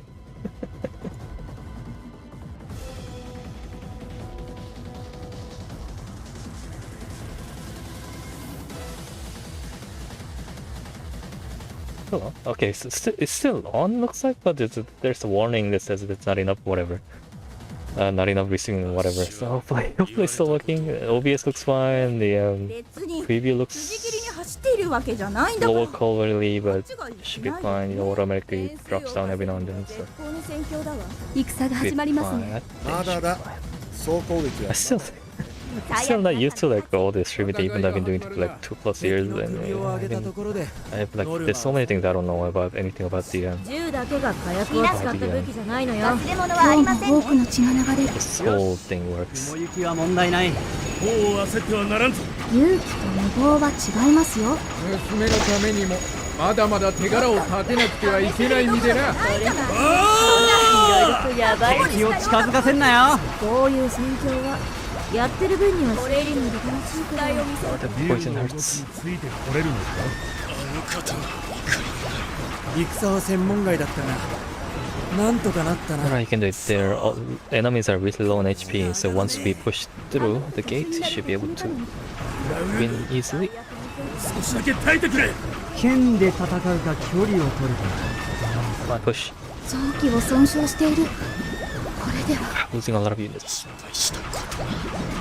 Still on. Okay, so it's still on, looks like, but there's a warning that says it's not enough, whatever. Not enough receiving, whatever. So hopefully it's still working. OBS looks fine. The preview looks lower quality, but it should be fine. It automatically drops down every now and then. So I'm still not used to like all this streaming, even though I've been doing it for like 2+ years, and I have like there's so many things I don't know about anything about the this whole thing works. まだまだ手柄を立てなくてはいけない身でな。敵を近づかせんなよ。こういう戦況はやってる分には正義の出楽しいくらいを見せる。戦は専門外だったな。なんとかなったな。Alright, you can do it. Their enemies are really low on HP, so once we push through the gate, you should be able to win easily. 少しだけ耐えてくれ。剣で戦うか距離を取るか。Come on, push. 臓器を損傷している。これでは Losing a lot of units.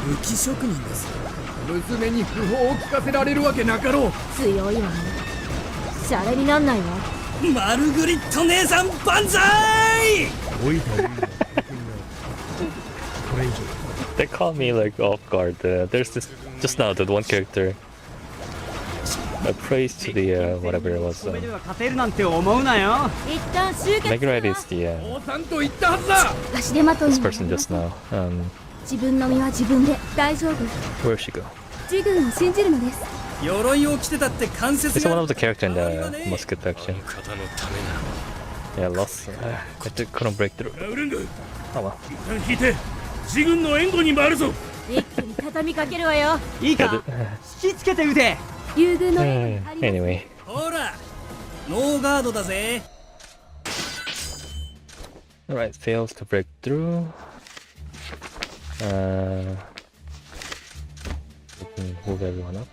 武器職人です。娘に不法を聞かせられるわけなかろう。強いわね。シャレになんないわ。マルグリット姉さん万歳。They call me like off guard. There's this just now that one character. I praise to the whatever it was. Megared is the this person just now. Where she go? It's one of the character in the Musket faction. Yeah, lost. I couldn't break through. Oh well. 自軍の援護に回るぞ。一気に畳みかけるわよ。いいか。引きつけて撃て。Anyway. ほら、ノーガードだぜ。Alright, fails to break through. We can move everyone up.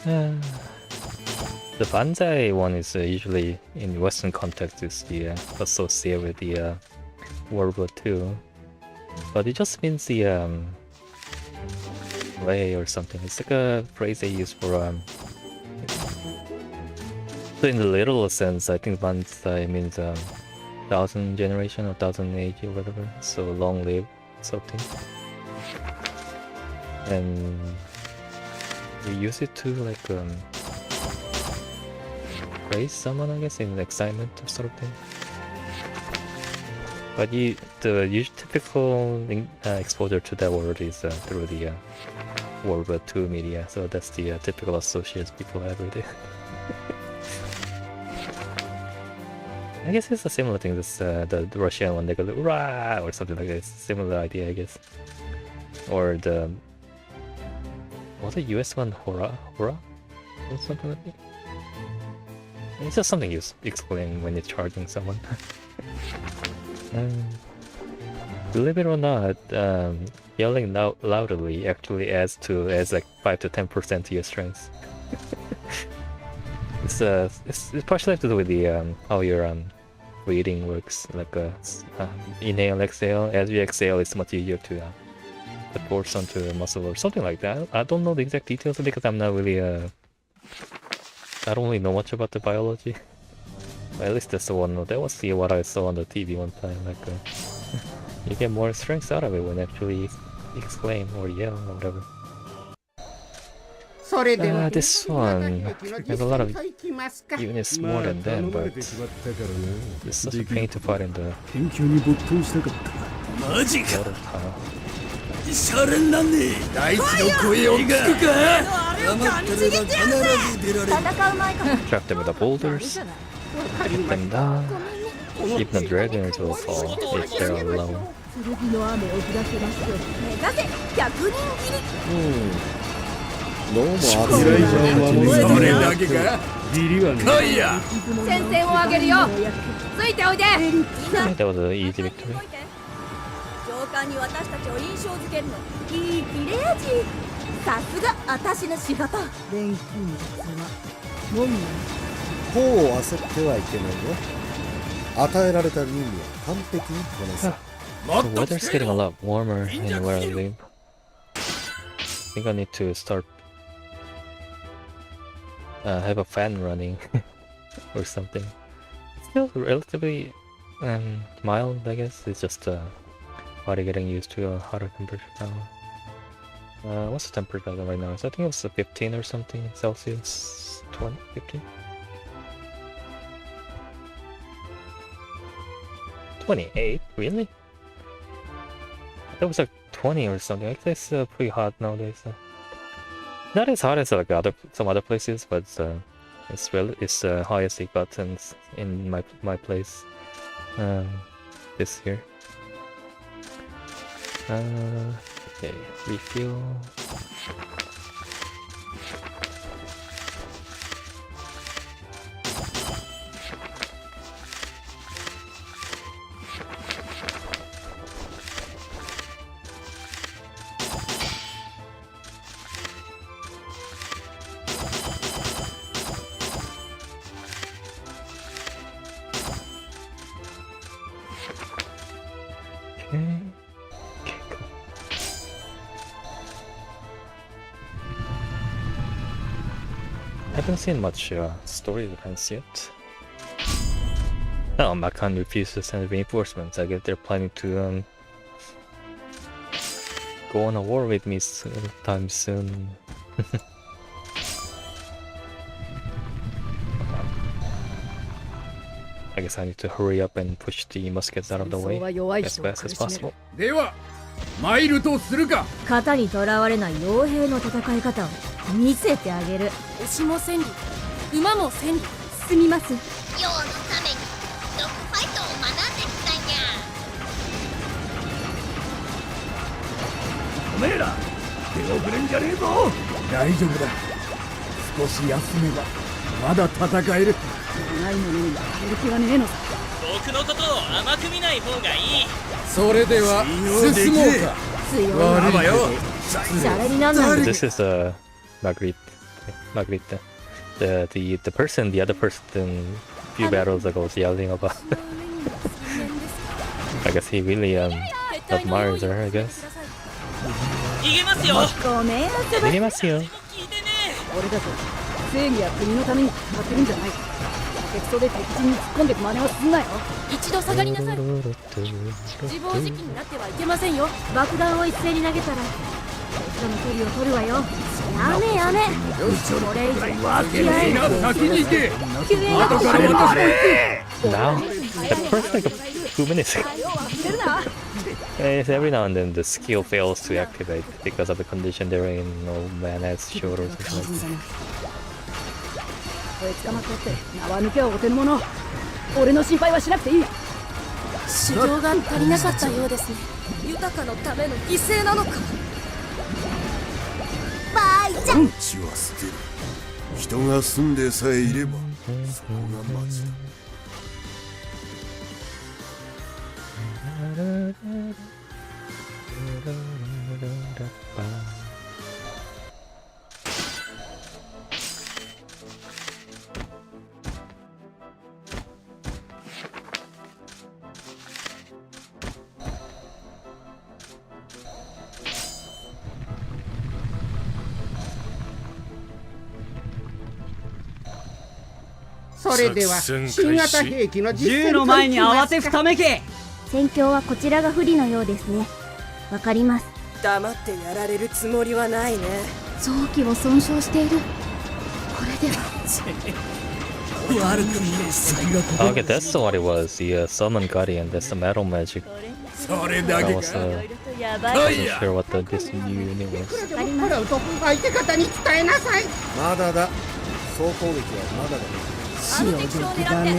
The Banzai one is usually in Western context is the associated with the World War II, but it just means the way or something. It's like a phrase they use for so in the literal sense, I think Banzai means 1,000 generation or 1,000 age or whatever, so long live something. And we use it to like praise someone, I guess, in excitement or sort of thing. But the typical exposure to that word is through the World War II media, so that's the typical associates people have with it. I guess it's a similar thing. This the Russian one, they go "Rah!" or something like this. Similar idea, I guess. Or the what's the US one, "Hora," or something like that. It's just something you explain when you're charging someone. Believe it or not, yelling loudly actually adds like 5 to 10% to your strength. It's partially to do with the how your breathing works. Like inhale, exhale. As you exhale, it's much easier to put force onto the muscle or something like that. I don't know the exact details because I'm not really I don't really know much about the biology. But at least that's the one. That was what I saw on the TV one time. Like you get more strength out of it when you actually exclaim or yell or whatever. This one, I have a lot of units more than them, but it's such a pain to fight in the water tower. Trap them with the boulders, hit them down, even the dragons will fall if they're alone. They That was an easy victory. 上官に私たちを印象づけるのいい切れ味。さすが私の仕事。錬金術は門外。こう焦ってはいけないよ。与えられた任務は完璧にこなす。The weather's getting a lot warmer in where I live. I think I need to start have a fan running or something. It's still relatively mild, I guess. It's just body getting used to a hotter temperature now. What's the temperature right now? So I think it's 15 or something Celsius. 20, 15? 28? Really? That was like 20 or something. I guess it's pretty hot nowadays. Not as hot as like some other places, but it's highest it gotten in my place this year. Okay, refuel. I haven't seen much story events yet. Oh, Makan refused to send reinforcements. I guess they're planning to go on a war with me sometime soon. I guess I need to hurry up and push the muskets out of the way as fast as possible. 型にとらわれない傭兵の戦い方を見せてあげる。牛も千里、馬も千里。すみます。用のためにドッグファイトを学んできたんや。おめえら手遅れんじゃねえぞ。大丈夫だ。少し休めばまだ戦える。ないものにやる気はねえのさ。僕のことを甘く見ない方がいい。それでは進もうか。強いわよ。シャレになんない。This is Marguerite Margarita. The other person few battles ago was yelling about. I guess he really admires her, I guess. 逃げますよ。ごめんあそば。逃げますよ。俺たち正義や国のために戦ってるんじゃない。敵そうで敵陣に突っ込んでく真似はすんなよ。一度下がりなさい。自暴自棄になってはいけませんよ。爆弾を一斉に投げたら人の距離を取るわよ。やめやめ。これ以上付き合えない。先に行け。救援が後から渡れ。 Now, at first like a few minutes ago. Every now and then the skill fails to activate because of the condition they're in. No man has short or something like that. こいつ捕まっとって縄抜けはお手の物。俺の心配はしなくていい。市場が足りなかったようですね。豊かのための犠牲なのか。バイちゃん。血は捨てる。人が住んでさえいればそこがまずだ。それでは新型兵器の実戦銃の前に慌てふためけ。戦況はこちらが不利のようですね。わかります。黙ってやられるつもりはないね。臓器を損傷している。これでは。Okay, that's what it was. The summon guardian. That's the metal magic. それだ I け was か。 wasn't sure what this unit was. 払うと相手方に伝えなさい。まだだ。総攻撃はまだだ。あの敵将を狙って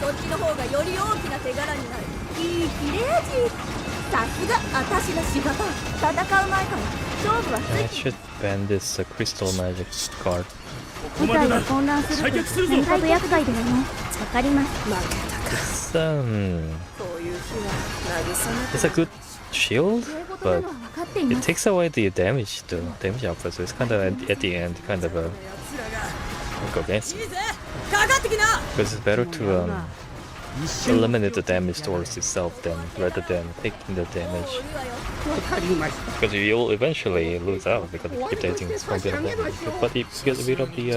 そっちの方がより大きな手柄になる。いい切れ味。さすが私の仕事。戦う前から勝負は I should ban this crystal magic card. 部隊が混乱すると何かと厄介だよね。わかります。It's こういう日は慰め it's a good shield, そういうことな but のは分かってい it ます。 takes away the damage output. So it's kind of at the end, kind of go against. いいぜ。かかってきな。 Because it's better to eliminate the damage towards itself rather than taking the damage. わかりました。 Because you'll eventually lose out because you keep taking so bit of damage. But if you get rid of the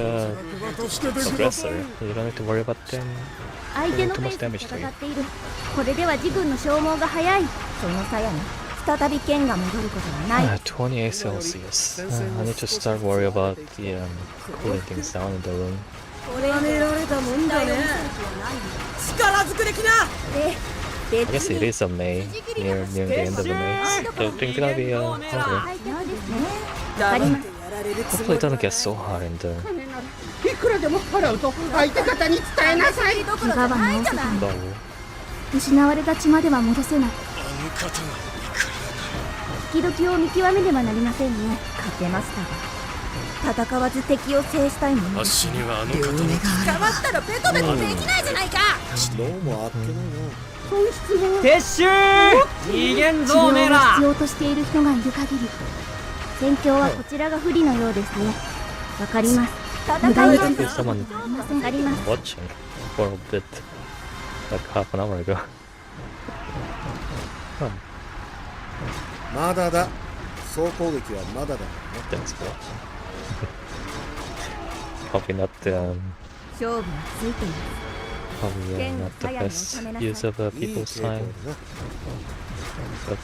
aggressor, you don't have to worry about them 相手 doing の too ペー much スで damage to 戦 you. っている。これでは自軍の消耗が早い。その鞘に再び剣が戻ることはない。 28 Celsius. I need to start worry about the cooling things down in the room. これは寝られたもんだね。力ずくできな。 I guess it is a May, near the end of the May. So things are gonna be harder. 黙ってやられるつ Hopefully も it り doesn't get so hard in the いくらでも払うと相手方に伝えなさい。どころじゃないじゃない。 battle. 失われた血までは戻せない。あの方が時々を見極めねばなりませんね。勝てましたが。戦わず敵を制したいもの。足にはあの方の捕まったらペトペトできないじゃないか。どうもあっけないな。撤収。逃げん治ぞおめえ療をら必。要としている人がいる限り、戦況はこちらが不利のようですね。わかります。無駄に There's someone わかります。 watching for a bit, like half an hour ago. まだだ。総攻撃はまだだ。 Thanks for watching. Probably not 勝負はついている。 probably not the best use of いい people's 傾向だ time, な。 but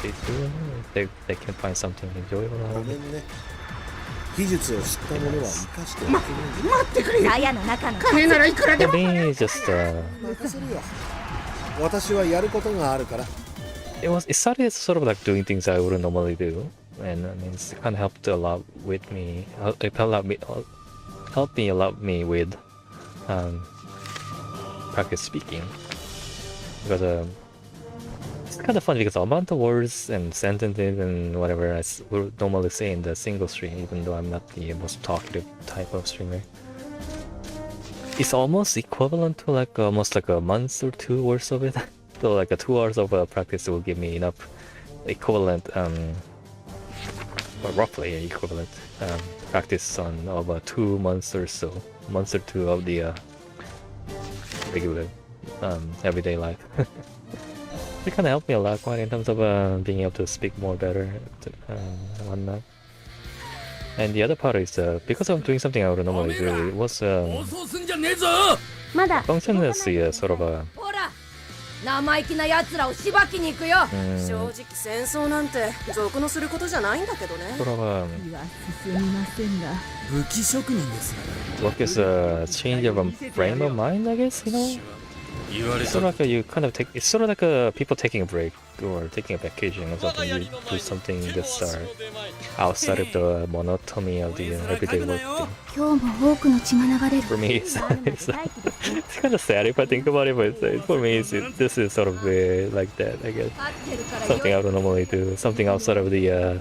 they do. They can find something enjoyable ご out め of it. んね。技術を知った者は生かしておけない。待ってくれ。鞘の中の金ならいくらで For も。 me, it's just 任せるよ。私はやることがあるから。it started as sort of like doing things I wouldn't normally do, and I mean, it's kind of helped a lot with me. It helped me a lot with practice speaking, because it's kind of fun because the amount of words and sentences and whatever I would normally say in the single stream, even though I'm not the most talkative type of streamer, it's almost equivalent to like almost like a month or 2 worth of it. So like 2 hours of practice will give me enough equivalent or roughly equivalent practice on about 2 months or so, months or two of the regular everyday life. It kind of helped me a lot, quite in terms of being able to speak more better and whatnot. And the other part is because I'm doing something I would normally do, it was function as the sort of a 生意気な奴らをしばきに行くよ。正直戦争なんて俗のすることじゃないんだけどね。 sort of 気は進みませんが。武器職人ですね。 work as a change of a frame of mind, I guess, you know? It's sort of like you kind of take, it's sort of like people taking a break or taking a vacation or something. You do something that's outside of the monotony of the everyday work thing. 今日も多くの血が流れる。 For me, it's kind of sad if I think about it, but for me, this is sort of like that, I guess. Something I would normally do, something outside of the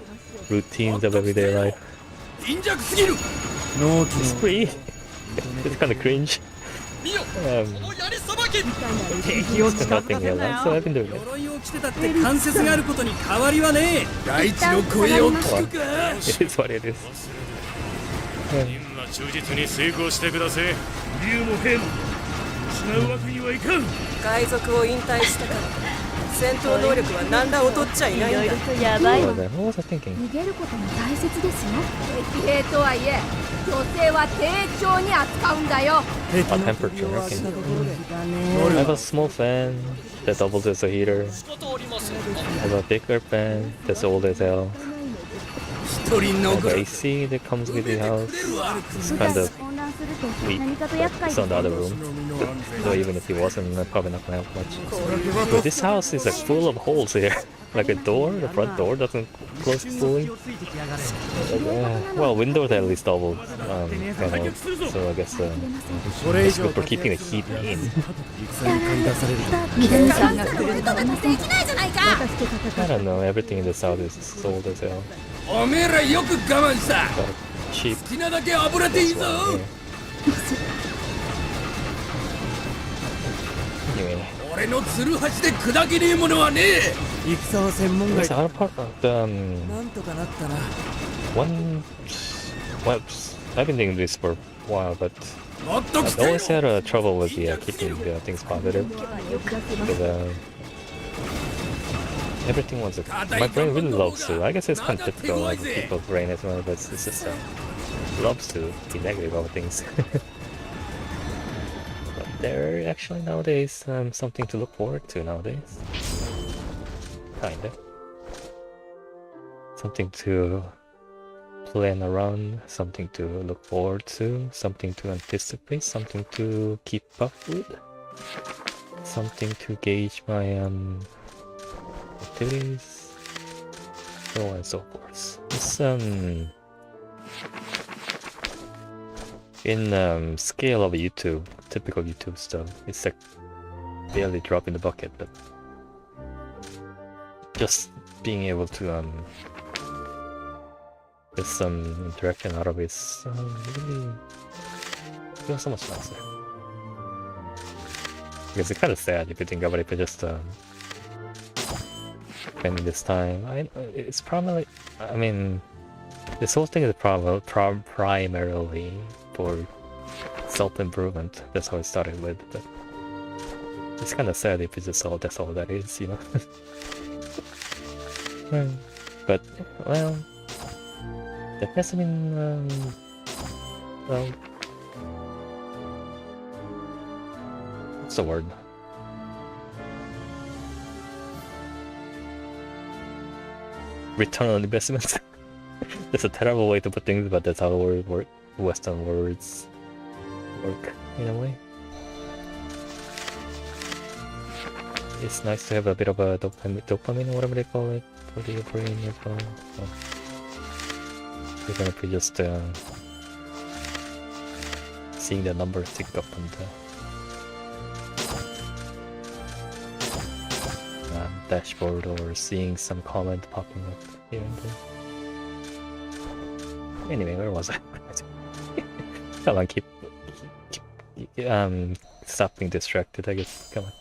routines of everyday life. It's pretty, it's kind of cringe. Nothing else, so I've been doing it. 鎧を着てたって関節があることに変わりはねえ。大地の声を聞くか。 It is what it is. 任務は忠実に遂行してください。竜も兵も失うわけにはいかん。海賊を引退したから戦闘能力は何ら劣っちゃいないんだ。いろいろとやばいわ。 What was I thinking? 逃げることも大切ですよ。敵兵とはいえ、女性は丁重に扱うんだよ。 A temperature, okay. I have a small fan that doubles as a heater. I have a bigger fan that's old as hell. 一人 I の have AC that comes with the house. It's kind of 混乱すると weak. 何かと厄介 It's on the other room. So even if he wasn't, I'm probably not gonna help much. But this house is like full of holes here. Like a door, the front door doesn't close fully. Well, windows at least double. So I guess it's good for keeping the heat in. 皆さんが来るとはません。 I don't know, everything in the south is sold as hell. おめえらよく我慢した。 Cheap. 好きなだけ炙れていいぞ。 Anyway. 俺のツルハシで砕けねえものはねえ。戦は専門外。 There's another part of the なんとかなったな。 one. Well, I've been doing this for a while, but もっと I've 来てよ。 always had trouble with keeping things positive. Because, everything was my brain really loves to. I guess it's kind of typical of people's brain as well, but it's just loves to be negative about things. But they're actually nowadays something to look forward to nowadays. Kinda. Something to plan around, something to look forward to, something to anticipate, something to keep up with, something to gauge my activities, so on and so forth. It's in scale of YouTube, typical YouTube stuff, it's like barely drop in the bucket, but just being able to get some interaction out of it is really feels so much nicer. Because it's kind of sad if you think about it, but just spending this time. It's probably, I mean, this whole thing is primarily for self-improvement. That's how it started with, but it's kind of sad if it's just all that's all that is, you know. But well, that hasn't been well. What's the word? Return on investment. That's a terrible way to put things, but that's how Western words work in a way. It's nice to have a bit of a dopamine or whatever they call it for the brain as well. So, even if we just seeing the number tick up on the dashboard or seeing some comment popping up here and there. Anyway, where was I? Come on, keep stop being distracted, I guess. Come on.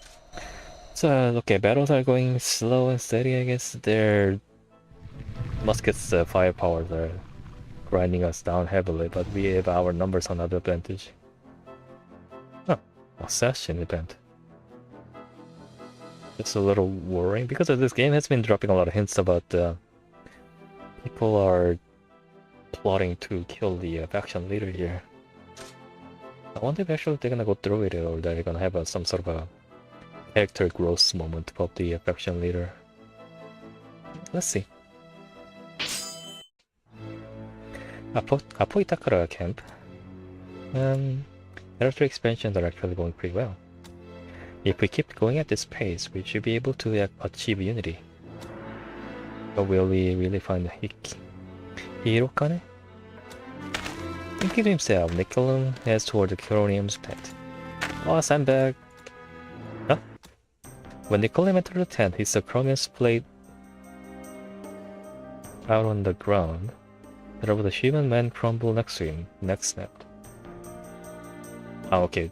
So okay, battles are going slow and steady, I guess. They're Musket's firepowers are grinding us down heavily, but we have our numbers on our advantage. Huh. Assassin event. It's a little worrying because this game has been dropping a lot of hints about people are plotting to kill the faction leader here. I wonder if actually they're gonna go through with it, or they're gonna have some sort of a character growth moment of the faction leader. Let's see. Apoitakara camp. Character expansions are actually going pretty well. If we keep going at this pace, we should be able to achieve unity. But will we really find Hirokane? Thinking to himself, Nicolum heads toward the Chromium's tent. Boss, I'm back. Huh? When Nicolum entered the tent, he saw Chromium's plate out on the ground. There was a human man crumble next to him, neck snapped. Oh, okay,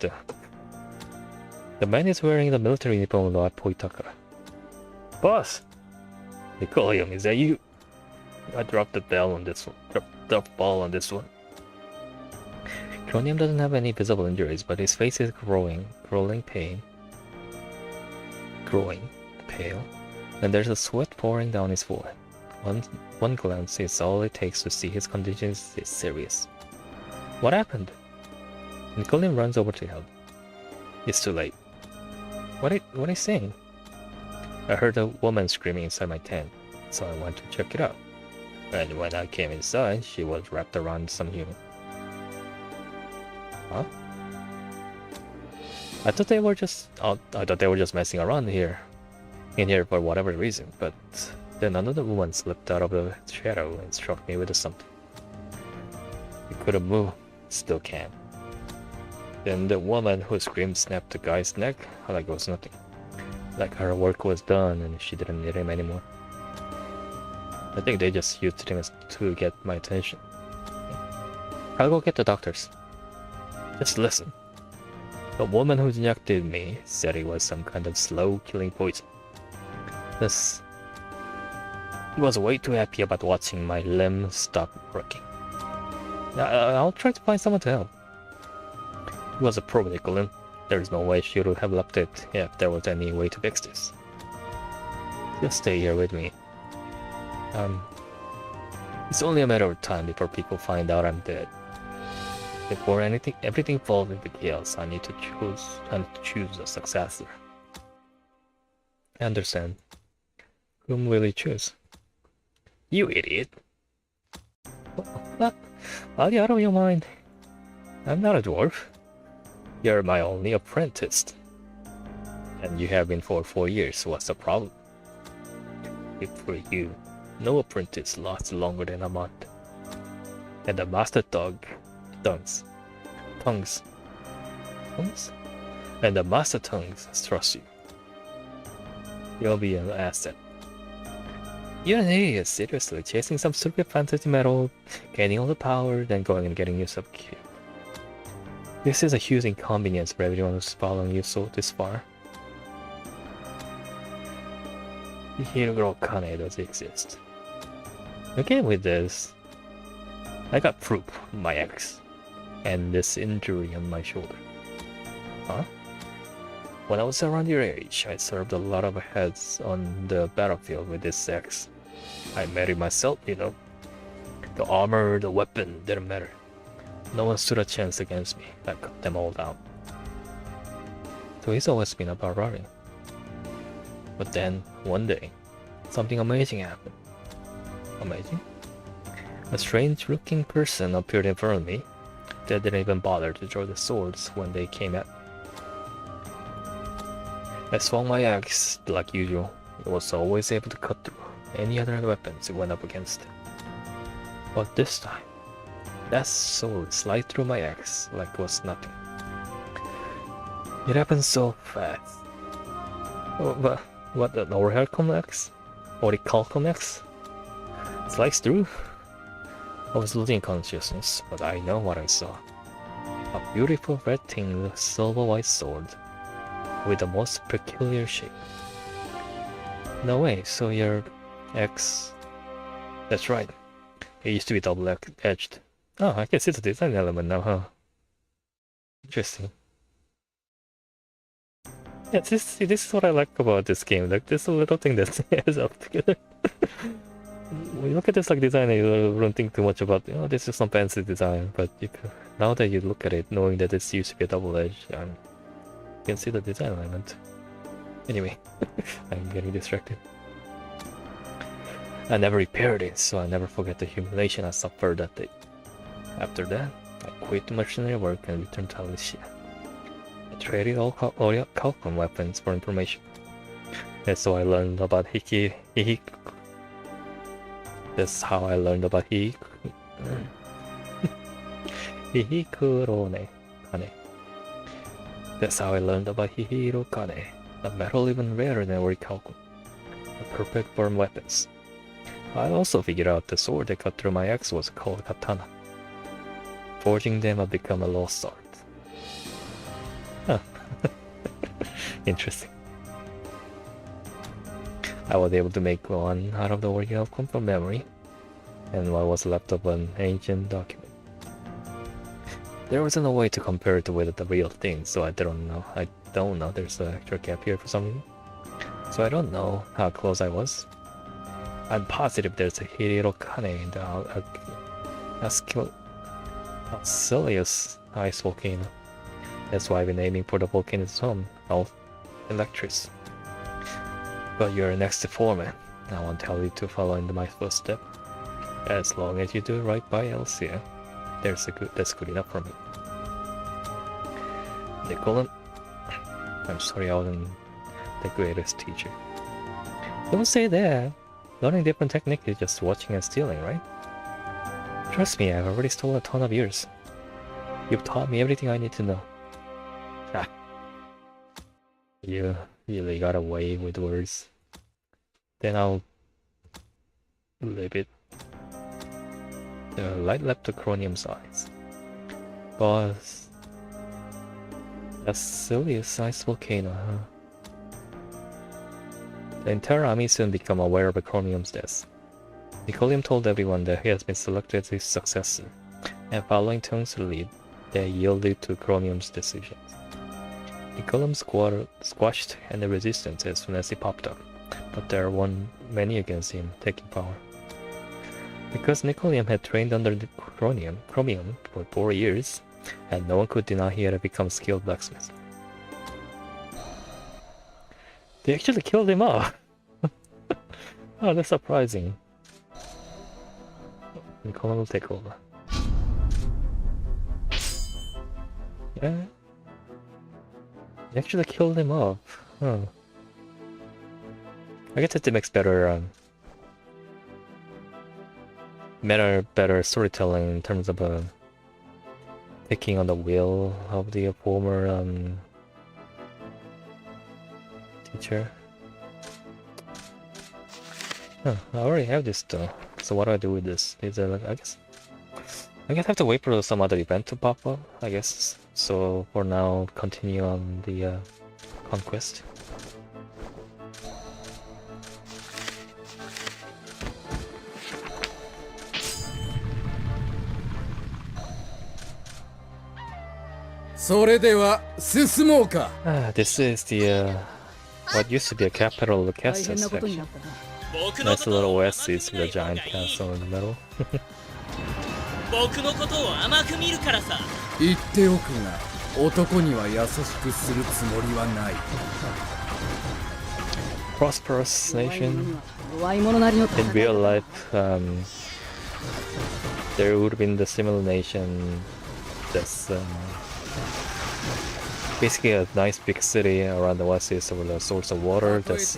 the man is wearing the military uniform of Apoitakara. Boss! Nicolum, is that you? I dropped the ball on this one. Cronium doesn't have any visible injuries, but his face is growing pale, and there's a sweat pouring down his forehead. One glance is all it takes to see his condition is serious. What happened? Nicolum runs over to help. It's too late. What are you saying? I heard a woman screaming inside my tent, so I went to check it out. And when I came inside, she was wrapped around some human. Huh? I thought they were just messing around in here for whatever reason, but then another woman slipped out of the shadow and struck me with something. We couldn't move, still can't. Then the woman who screamed snapped the guy's neck like it was nothing. Like her work was done and she didn't need him anymore. I think they just used him to get my attention. I'll go get the doctors. Just listen. The woman who injected me said it was some kind of slow-killing poison. This was way too happy about watching my limb stop working. I'll try to find someone to help. It was a probe, Nicolum. There's no way she would have left it if there was any way to fix this. Just stay here with me. It's only a matter of time before people find out I'm dead. Before everything falls into chaos, I need to choose a successor. I understand. Whom will you choose? You idiot! What? Are you out of your mind? I'm not a dwarf. You're my only apprentice. And you have been for 4 years, so what's the problem? If for you, no apprentice lasts longer than a month. And the master tongues? And the master tongues trust you. You'll be an asset. You're an idiot, seriously, chasing some stupid fantasy metal, gaining all the power, then going and getting yourself killed. This is a huge inconvenience for everyone who's following you this far. Hirokane does exist. Okay, with this, I got proof of my ex, and this injury on my shoulder. Huh? When I was around your age, I served a lot of heads on the battlefield with this ex. I made it myself, you know. The armor, the weapon, didn't matter. No one stood a chance against me. I cut them all down. So he's always been a barbarian. But then, one day, something amazing happened. Amazing? A strange-looking person appeared in front of me. They didn't even bother to draw the swords when they came at me. I swung my axe like usual. It was always able to cut through any other weapons it went up against. But this time, that sword slid through my axe like it was nothing. It happened so fast. Oh, what, an Orichalcum axe? Orichalcum axe? Sliced through? I was losing consciousness, but I know what I saw. A beautiful red-tinged silver-white sword with the most peculiar shape. No way, so your ex That's right. It used to be double-edged. Oh, I can see the design element now, huh? Interesting. Yeah, this is what I like about this game. Like, this little thing that adds up together. When you look at this like design, you don't think too much about, oh, this is some fancy design. But now that you look at it, knowing that this used to be a double edge, you can see the design element. Anyway, I'm getting distracted. I never repaired it, so I never forget the humiliation I suffered that day. After that, I quit mercenary work and returned to Alicia. I traded all Calcom weapons for information. That's how I learned about That's how I learned about Hihikurone Kane. That's how I learned about Hihiro Kane, a metal even rarer than Orichalcum, a perfect for weapons. I also figured out the sword that cut through my axe was called katana. Forging them had become a lost art. Huh. Interesting. I was able to make one out of the Orichalcum from memory, and what was left of an ancient document. There wasn't a way to compare it with the real thing, so I don't know. There's an extra gap here for some reason. So I don't know how close I was. I'm positive there's a Hihiro Kane in the Asilius ice volcano. That's why I've been aiming for the volcano's home, Electris. But you're next to foreman. I won't tell you to follow in my footstep. As long as you do right by Elsia, that's good enough for me. Nicola, I'm sorry I wasn't the greatest teacher. Don't say that. Learning different technique is just watching and stealing, right? Trust me, I've already stolen a ton of yours. You've taught me everything I need to know. Ah. You really got away with words. Then I'll leave it. The light left the chromium size. Boss. That's silly size volcano, huh? The entire army soon became aware of Chromium's death. Nicolium told everyone that he has been selected as his successor, and following Tung's lead, they yielded to Chromium's decisions. Nicolium squashed any resistance as soon as he popped up, but there were many against him, taking power. Because Nicolium had trained under the Chromium for 4 years, and no one could deny he had become a skilled blacksmith. They actually killed him off! Oh, that's surprising. Nicolium will take over. Yeah. They actually killed him off. Huh. I guess it makes better better storytelling in terms of taking on the will of the former teacher. Huh, I already have this though. So what do I do with this? Is there, I guess I have to wait for some other event to pop up, I guess. So for now, continue on the conquest. This is the what used to be a capital of the castle section. Nice little oasis with a giant castle in the middle. Prosperous nation. In real life, there would have been the similar nation that's basically a nice big city around the oasis with a source of water that's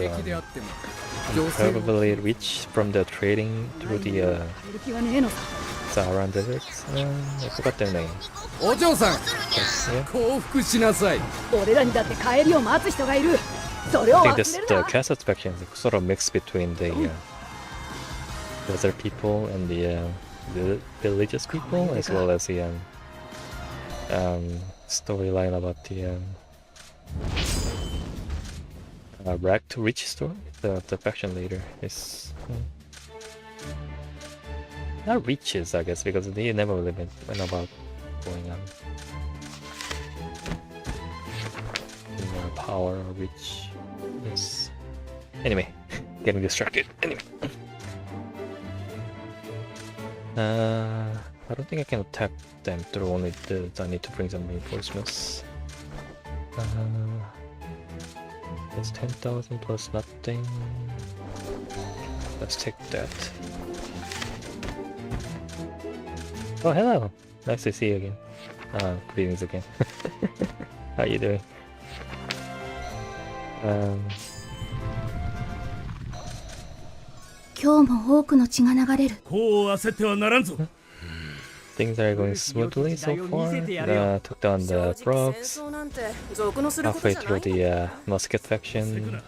incredibly rich from the trading through the Saharan Desert. I forgot their name. Yeah. I think the castle section is sort of mixed between the desert people and the religious people, as well as the storyline about the rag to rich story. The faction leader is Not reaches, I guess, because he never really went about going on. Power or reach. Yes. Anyway, getting distracted. Anyway. I don't think I can attack them through only the. I need to bring some reinforcements. It's 10,000 plus nothing. Let's take that. Oh, hello! Nice to see you again. Greetings again. How you doing? Things are going smoothly so far. Took down the frogs. Halfway through the Musket faction.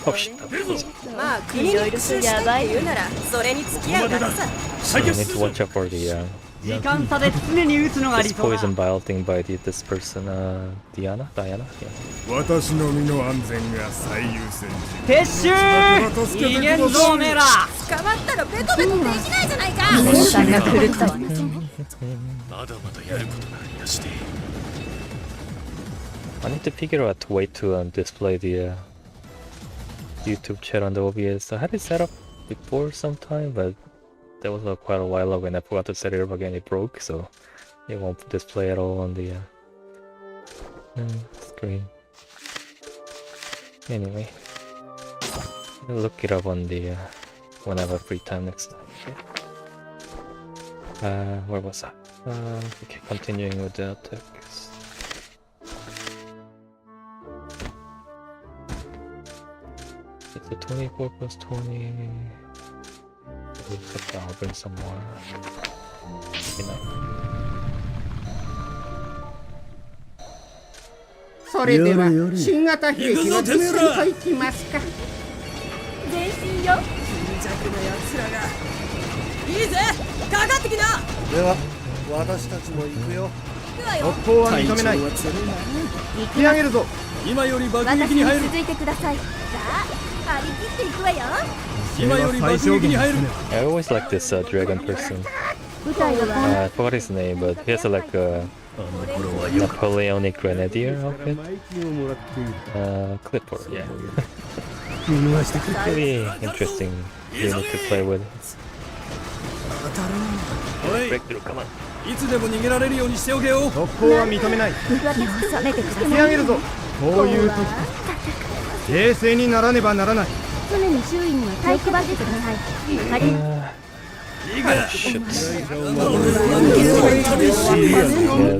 Oh shit. So you need to watch out for the this poison bile thing by this person, Diana? Yeah. 私の身の安全が最優先撤収逃げんぞおめえら捕まったらベトベトできないじゃないかまだまだやることがありまして I need to figure out a way to display the YouTube chat on the OBS. I had it set up before sometime, but that was quite a while ago and I forgot to set it up again. It broke, so it won't display at all on the screen. Anyway, I'll look it up on the when I have free time next time. Okay. Where was I? Okay, continuing with the attacks. It's a 24 plus 20. I'll bring some more. You know. それでは新型兵器の実戦といきますか。前進よ。貧弱な奴らが。いいぜ、かかってきな。では私たちも行くよ。特攻は認めない。引き上げるぞ。今より爆撃に入る。続いてください。さあ、張り切っていくわよ。 I always like this dragon person. I forgot his name, but he has like a Napoleonic Grenadier outfit. Clipper, yeah. Really interesting unit to play with. Breakthrough, come on. いつでも逃げられるようにしておけよ。特攻は認めない。引き上げるぞ。こういう時、冷静にならねばならない。 常に周囲には体育ばってください。Yeah,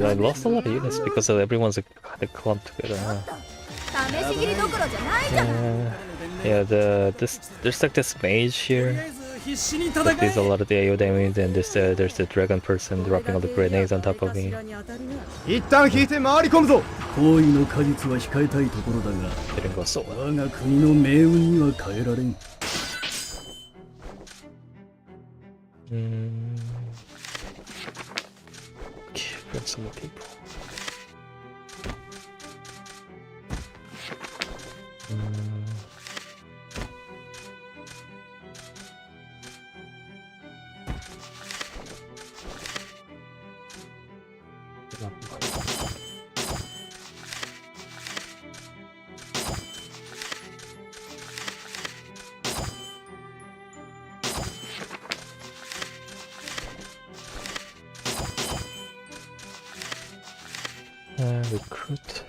I lost a lot of units because everyone's kind of clumped together. Yeah, there's like this mage here. But there's a lot of the AO damage, and there's the dragon person dropping all the grenades on top of me. 一旦引いて回り込むぞ。行為の果実は控えたいところだが、我が国の命運には変えられん。Bring some more people. Recruit.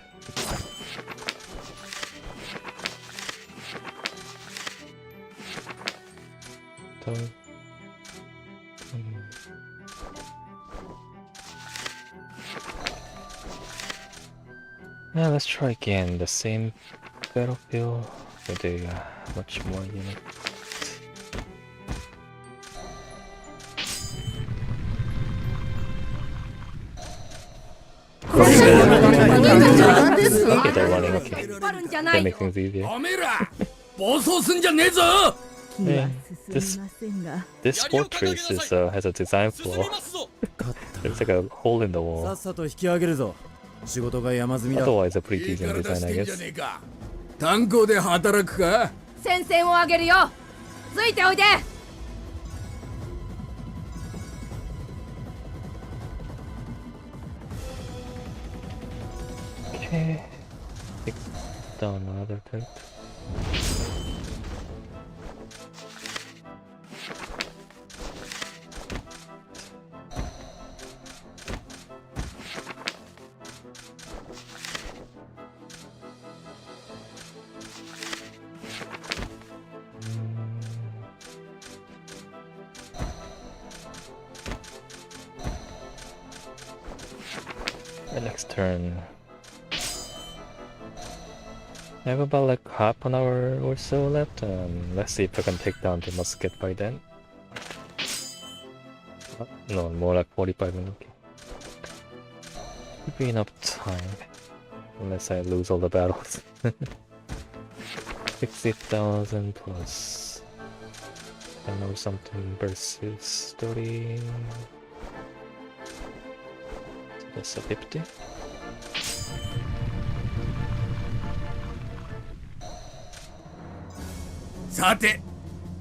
Now let's try again the same battlefield with a much more unit. Okay, they're running, okay. That makes things easier. Yeah, this fortress has a design flaw. There's like a hole in the wall. Otherwise a pretty decent design, I guess. 炭鉱で働くか？戦線を上げるよ。ついておいで。Okay. Take down another tent. The next turn. I have about like half an hour or so left. Let's see if I can take down the Musket by then. No, more like 45 minutes. Okay. Should be enough time. Unless I lose all the battles. 60,000 plus. I know something versus 30. So that's a 50. さて、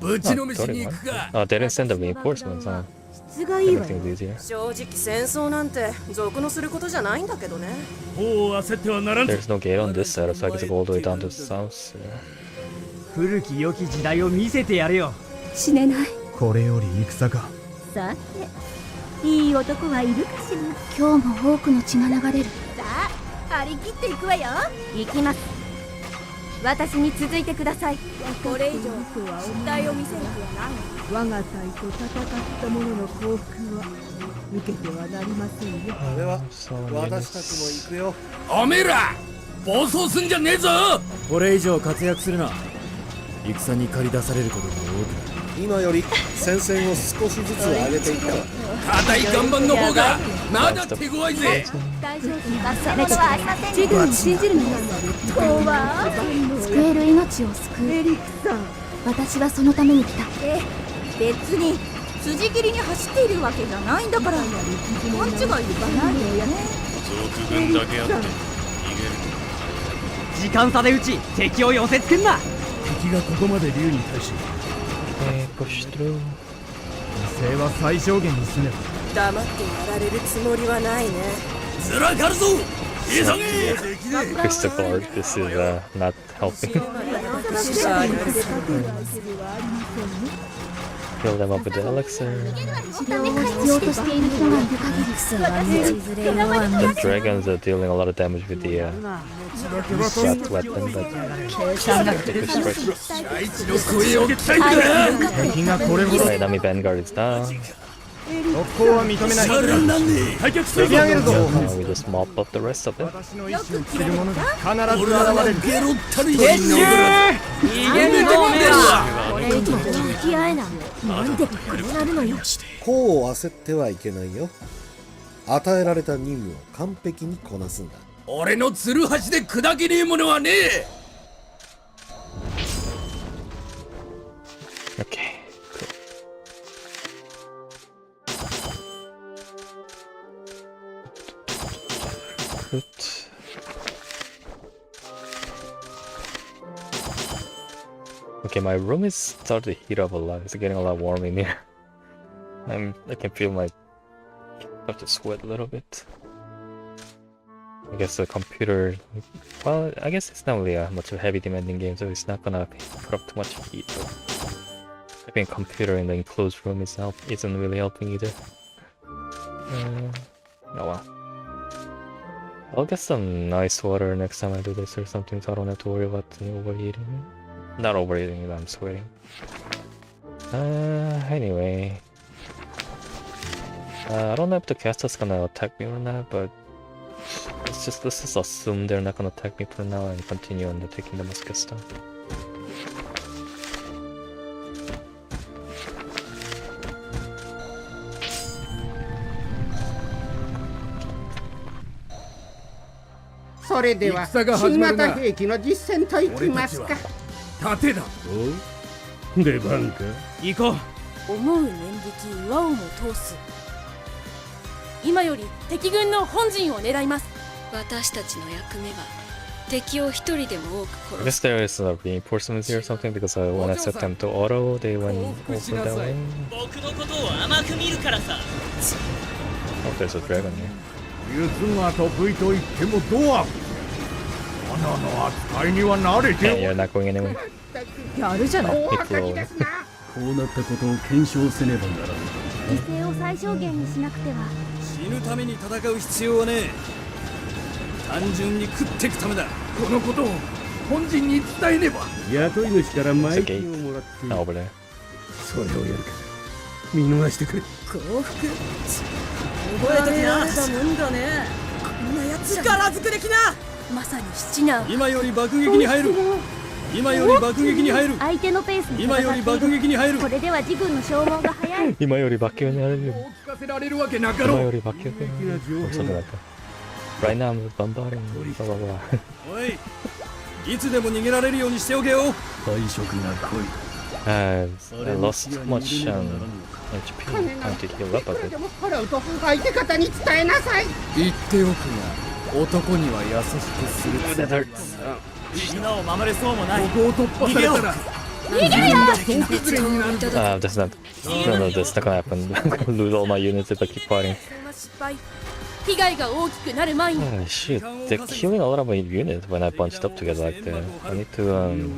ぶちのめしに行くか。Oh, they didn't send the reinforcements, huh? 質がいいわよ。 Everything's easier. 正直戦争なんて俗のすることじゃないんだけどね。もう焦ってはならん。 There's no gate on this side, so I guess go all the way down to the south. 古き良き時代を見せてやるよ。死ねない。これより戦か。さて、いい男はいるかしら。今日も多くの血が流れる。さあ、張り切っていくわよ。行きます。私に続いてください。これ以上失態を見せる気はない。我が隊と戦った者の降伏は受けてはなりませんよ。では私たちも行くよ。おめえら暴走すんじゃねえぞ。これ以上活躍するな。戦に駆り出されることが多くなる。今より戦線を少しずつ上げていった。硬い岩盤の方がまだ手強いぜ。大丈夫。忘れことはありません。自分を信じるのです。救える命を救う。エリックさん、私はそのために来た。別に筋切りに走っているわけじゃないんだから。勘違いいかないよね。賊軍だけあって逃げる。時間差で撃ち敵を寄せつけんな。敵がここまで竜に対し。Push through. 犠牲は最小限に済めば。黙ってやられるつもりはないね。ずらかるぞ。急げ。 Christopher, this is not helping. Kill them up with the elixir. 治療を必要としている人がいる限り。The dragons are dealing a lot of damage with the shot weapon, but 大地の声を聞いた。敵がこれほど right, enemy vanguard is down. 特攻は認めない。退却するぞ。上げるぞ。Now we just mop up the rest of it. 私の意志を継ぐ者が必ず現れる。ゲロったりやんな。逃げるぞおめえら。これ以上付き合えない。なんでこうなるのよ。こう焦ってはいけないよ。与えられた任務を完璧にこなすんだ。俺のツルハシで砕けねえものはねえ。 Okay. Good. Okay, my room is starting to heat up a lot. It's getting a lot warm in here. I can feel my start to sweat a little bit. I guess the computer, well, I guess it's not really much of a heavy demanding game, so it's not gonna put up too much heat. But having a computer in the enclosed room isn't really helping either. Oh well. I'll get some nice water next time I do this or something, so I don't have to worry about overheating. Not overheating, I'm sweating. Anyway. I don't know if the caster's gonna attack me or not, but let's just assume they're not gonna attack me for now and continue on taking the musket stuff. それでは新型兵器の実戦といきますか。盾だ。お出番か。行こう。思う念力和をも通す。今より敵軍の本陣を狙います。私たちの役目は敵を一人でも多く I guess there is a reinforcement here or something because when I set them to auto, they went over that way. 僕のことを甘く見るからさ Oh, there's a dragon here. 術が得意と言ってもドワーフ花の扱いには慣れて Yeah, you're not going anywhere. やるじゃない He flew away. こうなったことを検証せねばならない犠牲を最小限にしなくては。死ぬために戦う必要はねえ単純に食っていくためだこのことを本人に伝えねば雇い主から前金をもらって Not over there. それをやるから見逃してくれ幸福覚えときなもんだねこんなやつ力ずくできなまさに七男今より爆撃に入る今より爆撃に入る相手のペースに今より爆撃に入るこれでは自軍の消耗が早い。今より爆撃になれるよ。聞かせられるわけなかろう Or something like that. Right now I'm bombarding. Blah blah blah. おいいつでも逃げられるようにしておけよ退職が来い I lost so much HP. Time to heal up a bit. 払うと相手方に伝えなさい。言っておくが男には優しくするつもりだみんなを守れそうもないここを突破されたら逃げるよ That's not. No, that's not gonna happen. I'm gonna lose all my units if I keep fighting. 失敗被害が大きくなる前に Oh, shoot, they're killing a lot of my units when I bunched up together like that. I need to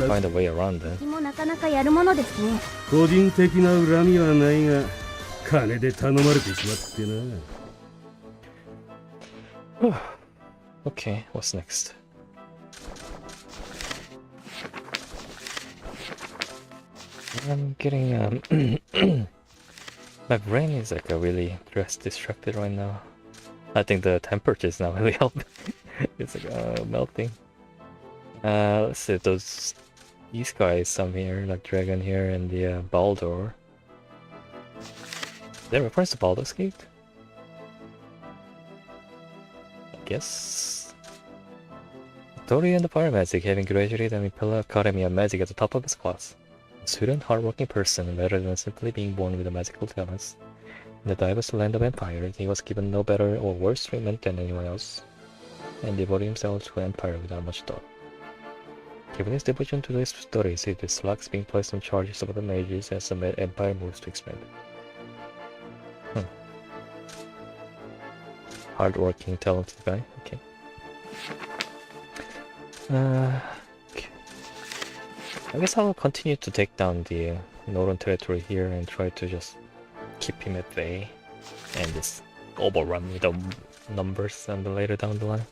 find a way around that. もなかなかやるものですね。個人的な恨みはないが金で頼まれてしまってな Okay, what's next? I'm getting my brain is like really distracted right now. I think the temperature is not really helping. It's like melting. Let's see these guys, some here, like Dragon here and the Baldur. Is there a reference to Baldur's Gate? I guess. Tori and the Fire Magic, having graduated the Imperial Academy of Magic at the top of his class. A student, hardworking person, rather than simply being born with the magical talents. In the diverse land of Empire, he was given no better or worse treatment than anyone else, and devoted himself to Empire without much thought. Given his devotion to his studies, he dislikes being placed in charge of the mages as the Empire moves to expand. Hardworking, talented guy. Okay. Okay. I guess I'll continue to take down the northern territory here and try to just keep him at bay and just overrun with the numbers and later down the line.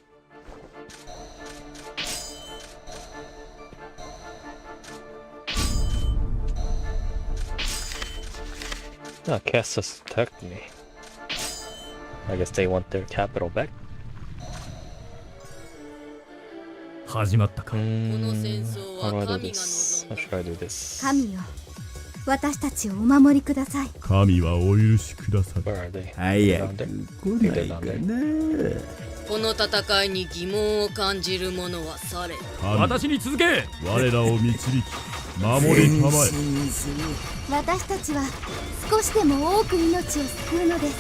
Ah, Cassus attacked me. I guess they want their capital back. 始まったか How do I do this? How should I do this? 神よ、私たちをお守りください。神はお許しください Where are they? 早 Down く there? 来ないかなこの戦いに疑問を感じる者はされ私に続け我らを導き守りたまえ私たちは少しでも多く命を救うのです。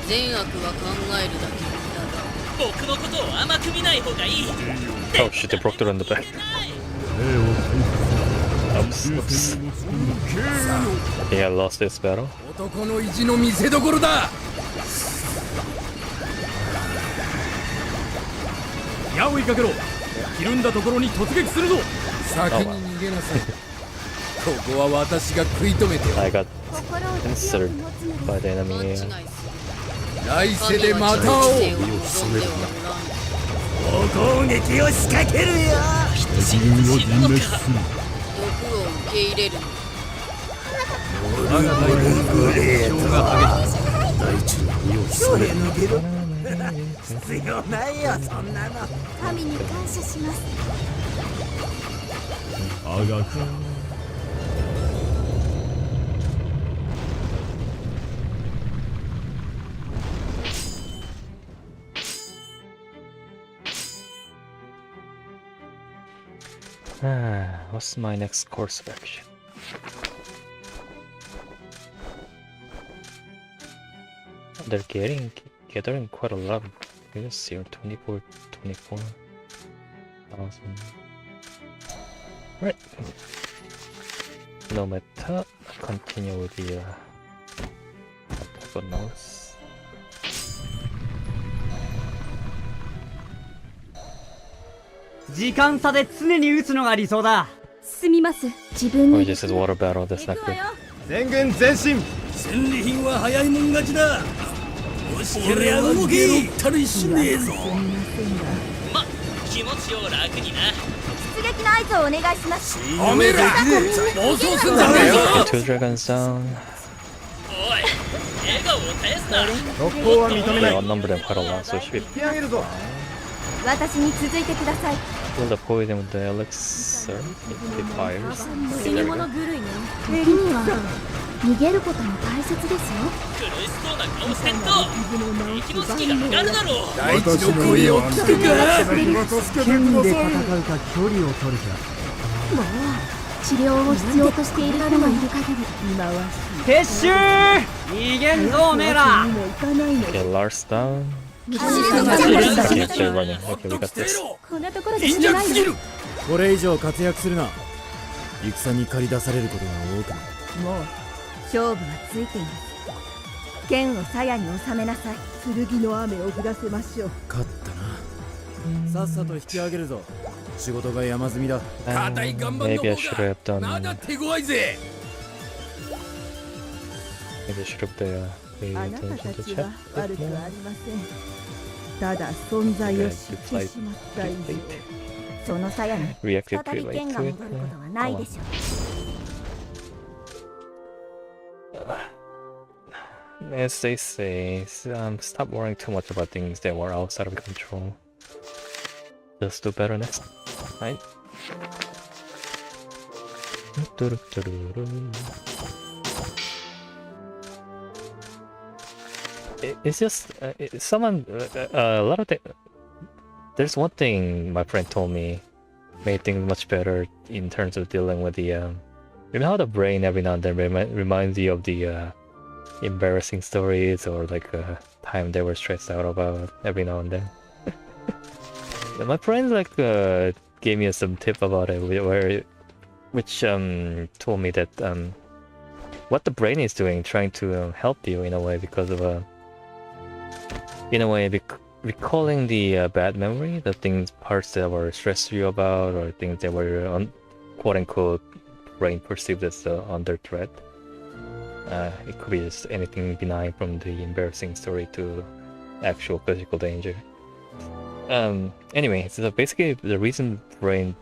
善悪は考えるだけだが僕のことを甘く見ない方がいい Oh shit, they broke the run the back. Oops. I think I lost this battle. 男の意地の見せ所だ矢を追いかけろひるんだところに突撃するぞ先に逃げなさいここは私が食い止めて I got inserted by the enemy. 来世でまた会おう攻撃を仕掛けるよ自分を人滅する毒を受け入れる我が大軍の霊障が激しい大地の身を潜め抜けろ必要ないよそんなの神に感謝します。あがく What's my next course of action? They're gathering quite a lot of can just see 24,000. Right. No matter, continue with the notes. 時間差で常に打つのが理想だ。すみます。自分 Or に just as water battle, that's not good. 全軍前進。戦利品は早いもん勝ちだ。もしけりゃ動きったりしねえぞ。ま、気持ちを楽にな。出撃の合図をお願いします。おめえら妄想すんじゃねえぞ。 Two dragons down. おい、笑顔を絶やすな。特攻は認めな They い。 outnumber them quite a lot, so it should be 引き上げるぞ。私に続いてください。 Kill the poison with the elixir. It fires. 死 Okay, に there we 物 go. 狂いね。時には逃げることも大切ですよ。苦しそうな顔してんと。息の士気が上がるだろう。大地の声を聞くか。剣で戦うか距離を取るか。もう治療を必要としている人がいる限り今は撤収。逃げんぞおめえら。 Okay, Lars down. こ Okay, they're running. Okay, we got this. んなところで死ねないの。これ以上活躍するな。戦に駆り出されることが多くなる。もう勝負はついています。剣を鞘に収めなさい。剣の雨を降らせましょう。勝ったな。さっさと引き上げるぞ。仕事が山積みだ。 Maybe I should have done. まだ手強いぜ。 Maybe I should have paid あなた attention た to ち chat は a 悪 bit く more. ありません。ただ存在を知ってしまった以上。その鞘に Reacted 再び too late 剣が to 戻 it. ることはないでしょう。 As they say, stop worrying too much about things that were outside of your control. Just do better next time. It's just someone a lot of there's one thing my friend told me made things much better in terms of dealing with the you know how the brain every now and then reminds you of the embarrassing stories or like a time they were stressed out about every now and then. My friend like gave me some tip about it which told me that what the brain is doing, trying to help you in a way because of recalling the bad memory, the parts that were stressed you about or things that were quote unquote brain perceived as under threat. It could be just anything benign from the embarrassing story to actual physical danger. Anyway, so basically the reason brain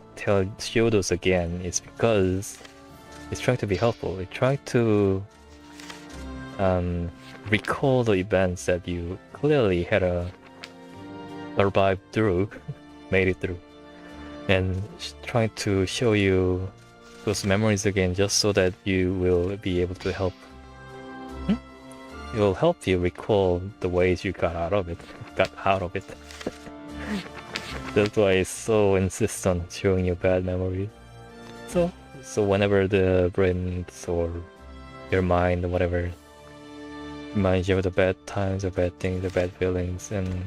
show those again is because it's trying to be helpful. It's trying to recall the events that you clearly had survived through, made it through, and trying to show you those memories again just so that you will be able to help. It will help you recall the ways you got out of it. That's why it's so insist on showing you bad memories. So whenever the brain or your mind or whatever reminds you of the bad times, the bad things, the bad feelings, and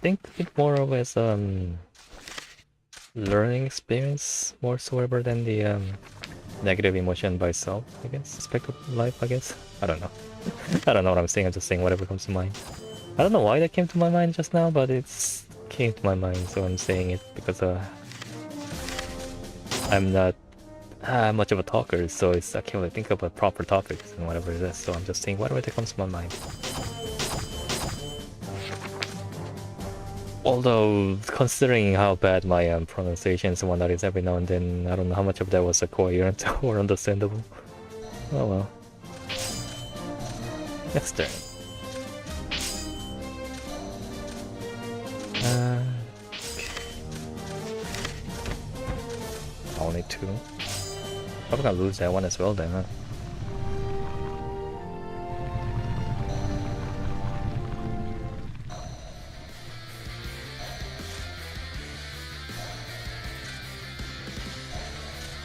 think of it more of as learning experience more so rather than the negative emotion by itself, I guess. Aspect of life, I guess. I don't know. I don't know what I'm saying. I'm just saying whatever comes to mind. I don't know why that came to my mind just now, but it came to my mind, so I'm saying it because I'm not much of a talker, so I can't really think about proper topics and whatever it is, so I'm just saying whatever that comes to my mind. Although, considering how bad my pronunciations and whatnot is every now and then, I don't know how much of that was coherent or understandable. Oh well. Next turn. Only two. Probably gonna lose that one as well then, huh?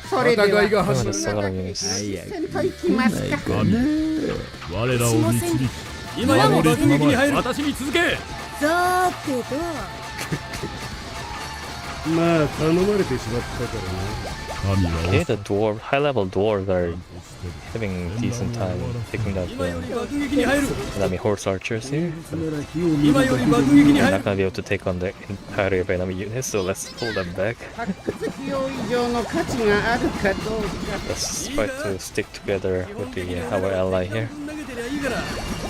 So れでは There's a lot of units. 戦といきますか。我らを導き今や爆撃に入る。私に続け。さーてとまあ頼まれてしまったからね。 Okay, the dwarf, high-level dwarves are having decent time picking up horse archers here. They're not gonna be able to take on the entirety of enemy units, so let's pull them back. Let's try to stick together with our ally here.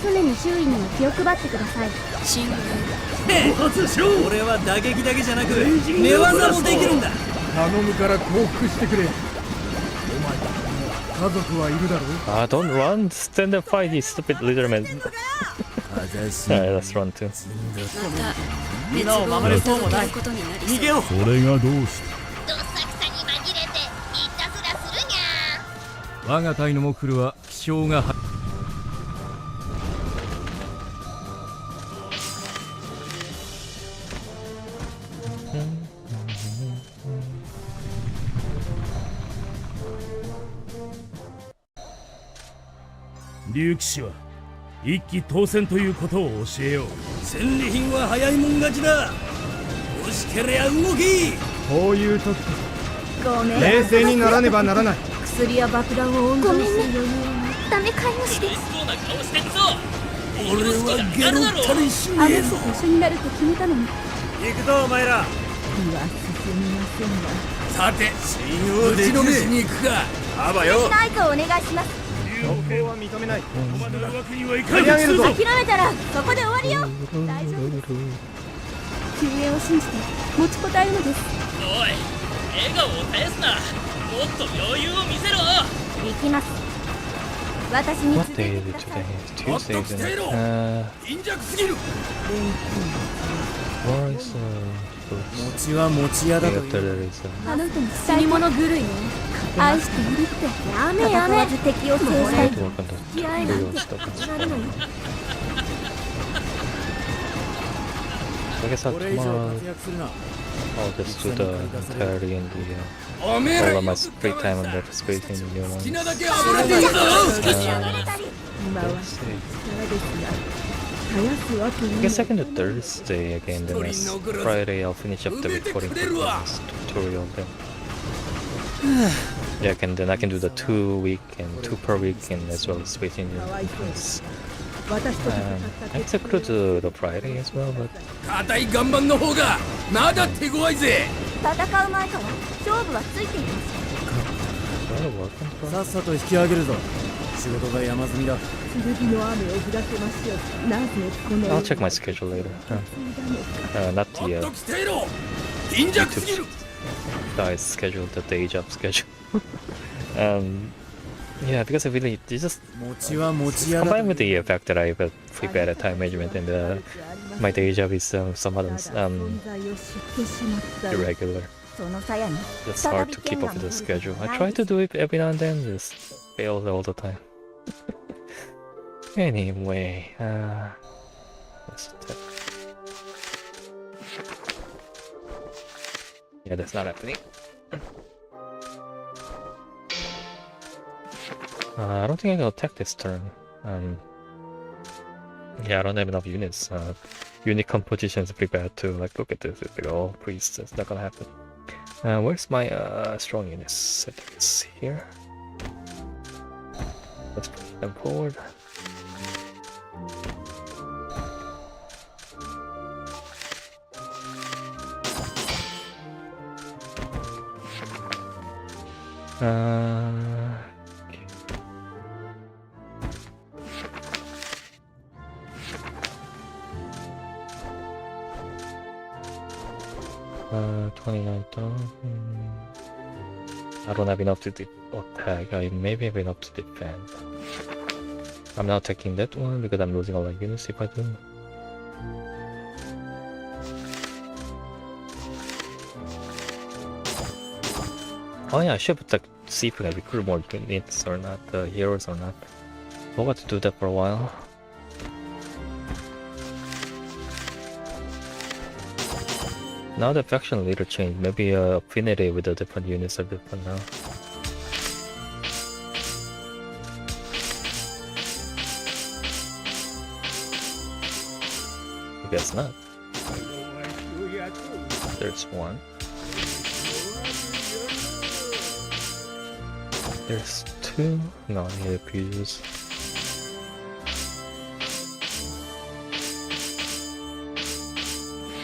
常に周囲には気を配ってください。俺は打撃だけじゃなく寝技もできるんだ。頼むから降伏してくれ。お前家族はいるだろう。 Don't run! Stand and fight, you stupid leaderman. Alright, let's run too. 皆を守れそうもない。逃げよう。それがどうして。どさくさに紛れていたずらするにゃ。我が隊のモクルは気性が竜騎士は一騎当選ということを教えよう。戦利品は早いもん勝ちだ。欲しけりゃ動き。こういう時ごめん、冷静にならねばならない。薬や爆弾を温存する余裕ダメ飼い主です。そうな顔してんぞ。俺はゲロったりしねえぞ。あの子と一緒になると決めたのに。行くぞお前ら。気は進みませんが、さて信用できねえに行くか。あばよ。ナイトをお願いします。投降は認めない。お前のわけにはいか刈り上げるぞ。諦めたらそこで終わりよ。大丈夫です。救援を信じて持ちこたえるのです。おい、笑顔を絶やすな。もっと余裕を見せろ。行きます。私に What 続い day て is くだ it さい。 today? It's Tuesday, isn't it? 貧弱すぎる。 Where is 餅は餅屋だという。 there is あなたに死に物狂いね。愛しているってやめやめ。敵を制裁。 to work on the 付き合いなんて tutorial stuff. なるのよ。 I guess これ以上 tomorrow 活躍するな。 I'll just do the entirety in the all of my free time and the space in the new one. 好きなだけ暴れていいぞ。今は Let's see. 力ですが、絶やすわけ I に guess I can do Thursday again, then next Friday I'll finish up the recording for this tutorial then. Yeah, then I can do the 2 week and 2 per week and as well as space in the ones. 私と戦 I guess I could do the Friday as well, but 硬い岩盤の方がまだ手強いぜ。戦う前から勝負はついています。 that'll work on さっさと引き上げるぞ。仕事が山積みだ。剣の雨を降らせましょう。なぜこの I'll check my schedule later. Not the と来ていろ。貧弱すぎる。 guy's schedule, the day job schedule. Yeah, because I really just 餅は餅屋だとい combined う。 with the fact that I have a pretty bad time management and my day job is somewhat 存在を知ってしまった。 irregular. その鞘に It's 再 hard び to 剣 keep が up with the 戻る schedule. こと I は try ない to do it every now and then, just fails all the time. Anyway, what's that? Yeah, that's not happening. I don't think I can attack this turn. Yeah, I don't have enough units. Unit composition is pretty bad too. Like, look at this. It's like all priests. It's not gonna happen. Where's my strong units? I think it's here. Let's push them forward. Okay. 29,000. I don't have enough to attack. I maybe have enough to defend. I'm not attacking that one because I'm losing all my units if I do. Oh yeah, I should see if I can recruit more units or not, heroes or not. Forgot to do that for a while. Now the faction leader changed, maybe affinity with the different units are different now. guess not. There's one. There's two. No, I need a previous.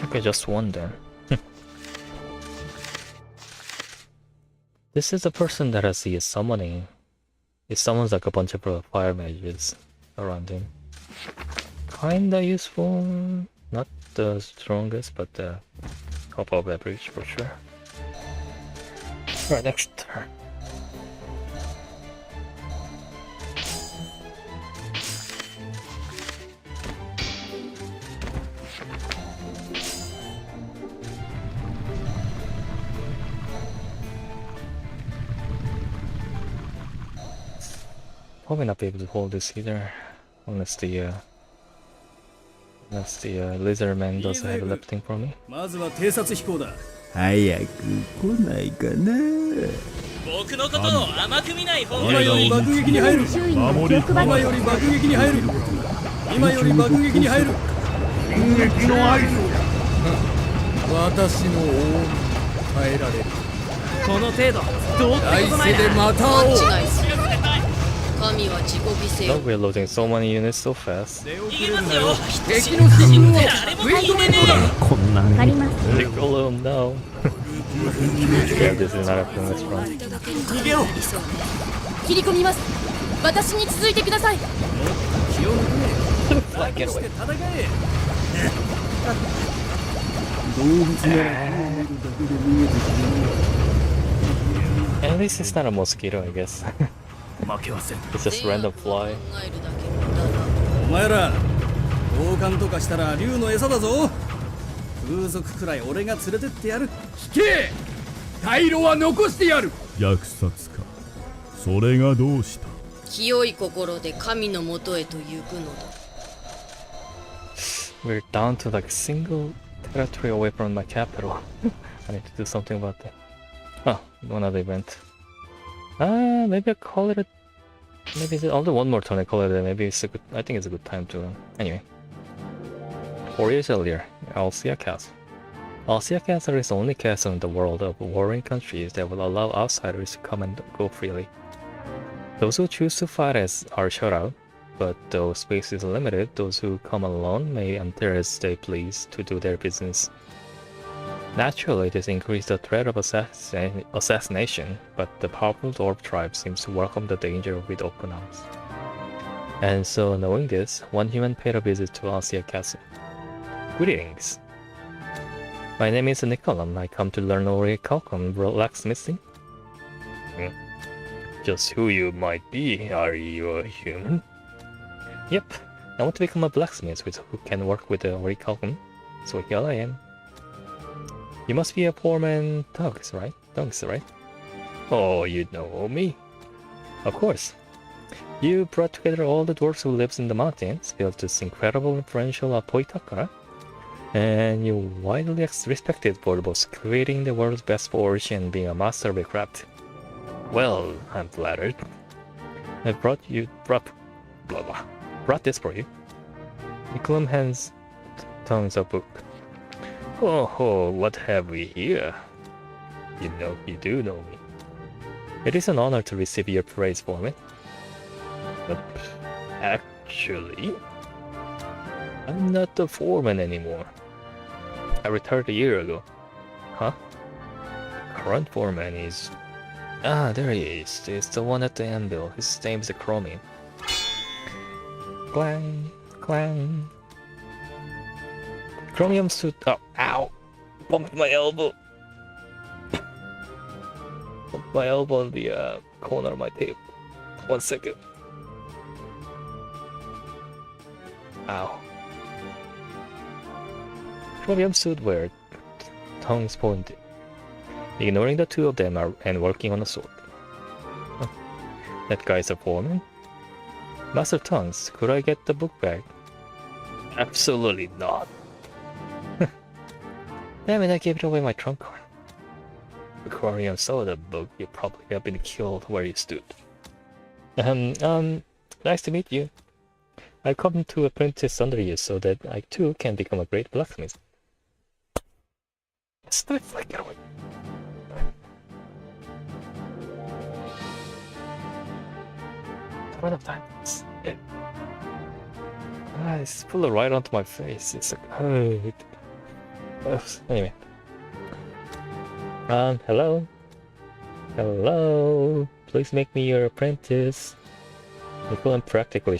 Okay, just one then. This is the person that I see is summoning. It summons like a bunch of fire mages around him. Kinda useful. Not the strongest, but above average for sure. Alright, next turn. Probably not be able to hold this either, unless the lizard man does have a lip thing for me. まずは偵察飛行だ。早く来ないかな。僕のことを甘く見ない方が今より爆撃に入る。今より爆撃に入る。今より爆撃に入る。進撃の合図。私の王に耐えられる。この程度どうってことないな。来世でまた会おう。 No, we're loading so many units so fast. Leave alone now. Yeah, this is not a promise from. 切り込みます。私に続いてください。 Fly, get away. At least it's not a mosquito, I guess. It's just random fly. お前ら交換とかしたら竜の餌だぞ。風俗くらい俺が連れてってやる。聞け、退路は残してやる。虐殺か。それがどうした。清い心で神のもとへと行くのだ。 We're down to like single territory away from my capital. I need to do something about that. Oh, one other event. Maybe I call it a... Maybe I'll do one more turn and call it a... Maybe it's a good... I think it's a good time to... Anyway. 4 years earlier, Alcia Castle. Alcia Castle is the only castle in the world of warring countries that will allow outsiders to come and go freely. Those who choose to fight are shut out, but though space is limited, those who come alone may enter as they please to do their business. Naturally, this increased the threat of assassination, but the powerful Dwarf tribe seems to welcome the danger with open arms. And so, knowing this, one human paid a visit to Alcia Castle. Greetings! My name is Nicolum. I come to learn orichalcum blacksmithing. Just who you might be. Are you a human? Yep. I want to become a blacksmith who can work with the orichalcum. So here I am. You must be a poor man Dogs, right? Oh, you know me. Of course. You brought together all the dwarves who lives in the mountains, built this incredible influential Apoitakara, and you're widely respected for both creating the world's best forge and being a master of a craft. Well, I'm flattered. I brought this for you. Nicolum hands Tongues a book. Oh, what have we here? You do know me. It is an honor to receive your praise for me. But actually, I'm not the foreman anymore. I retired a year ago. Huh? Current foreman is... Ah, there he is. It's the one at the anvil. His name is Chromium. Clang, clang. Chromium suit. Oh, ow! Bumped my elbow. Bumped my elbow on the corner of my table. 1 second. Ow. Chromium suit where tongues pointed, ignoring the two of them and working on a sword. Huh. That guy's a foreman? Master Tongues, could I get the book back? Absolutely not. Damn it, I gave it away in my trunk card. If Chromium saw the book, you'd probably have been killed where you stood. Nice to meet you. I come to apprentice under you so that I too can become a great blacksmith. Stop flicking away. Run of diamonds. It's pulled right onto my face. It's like, anyway. Hello? Hello? Please make me your apprentice. Nicolan practically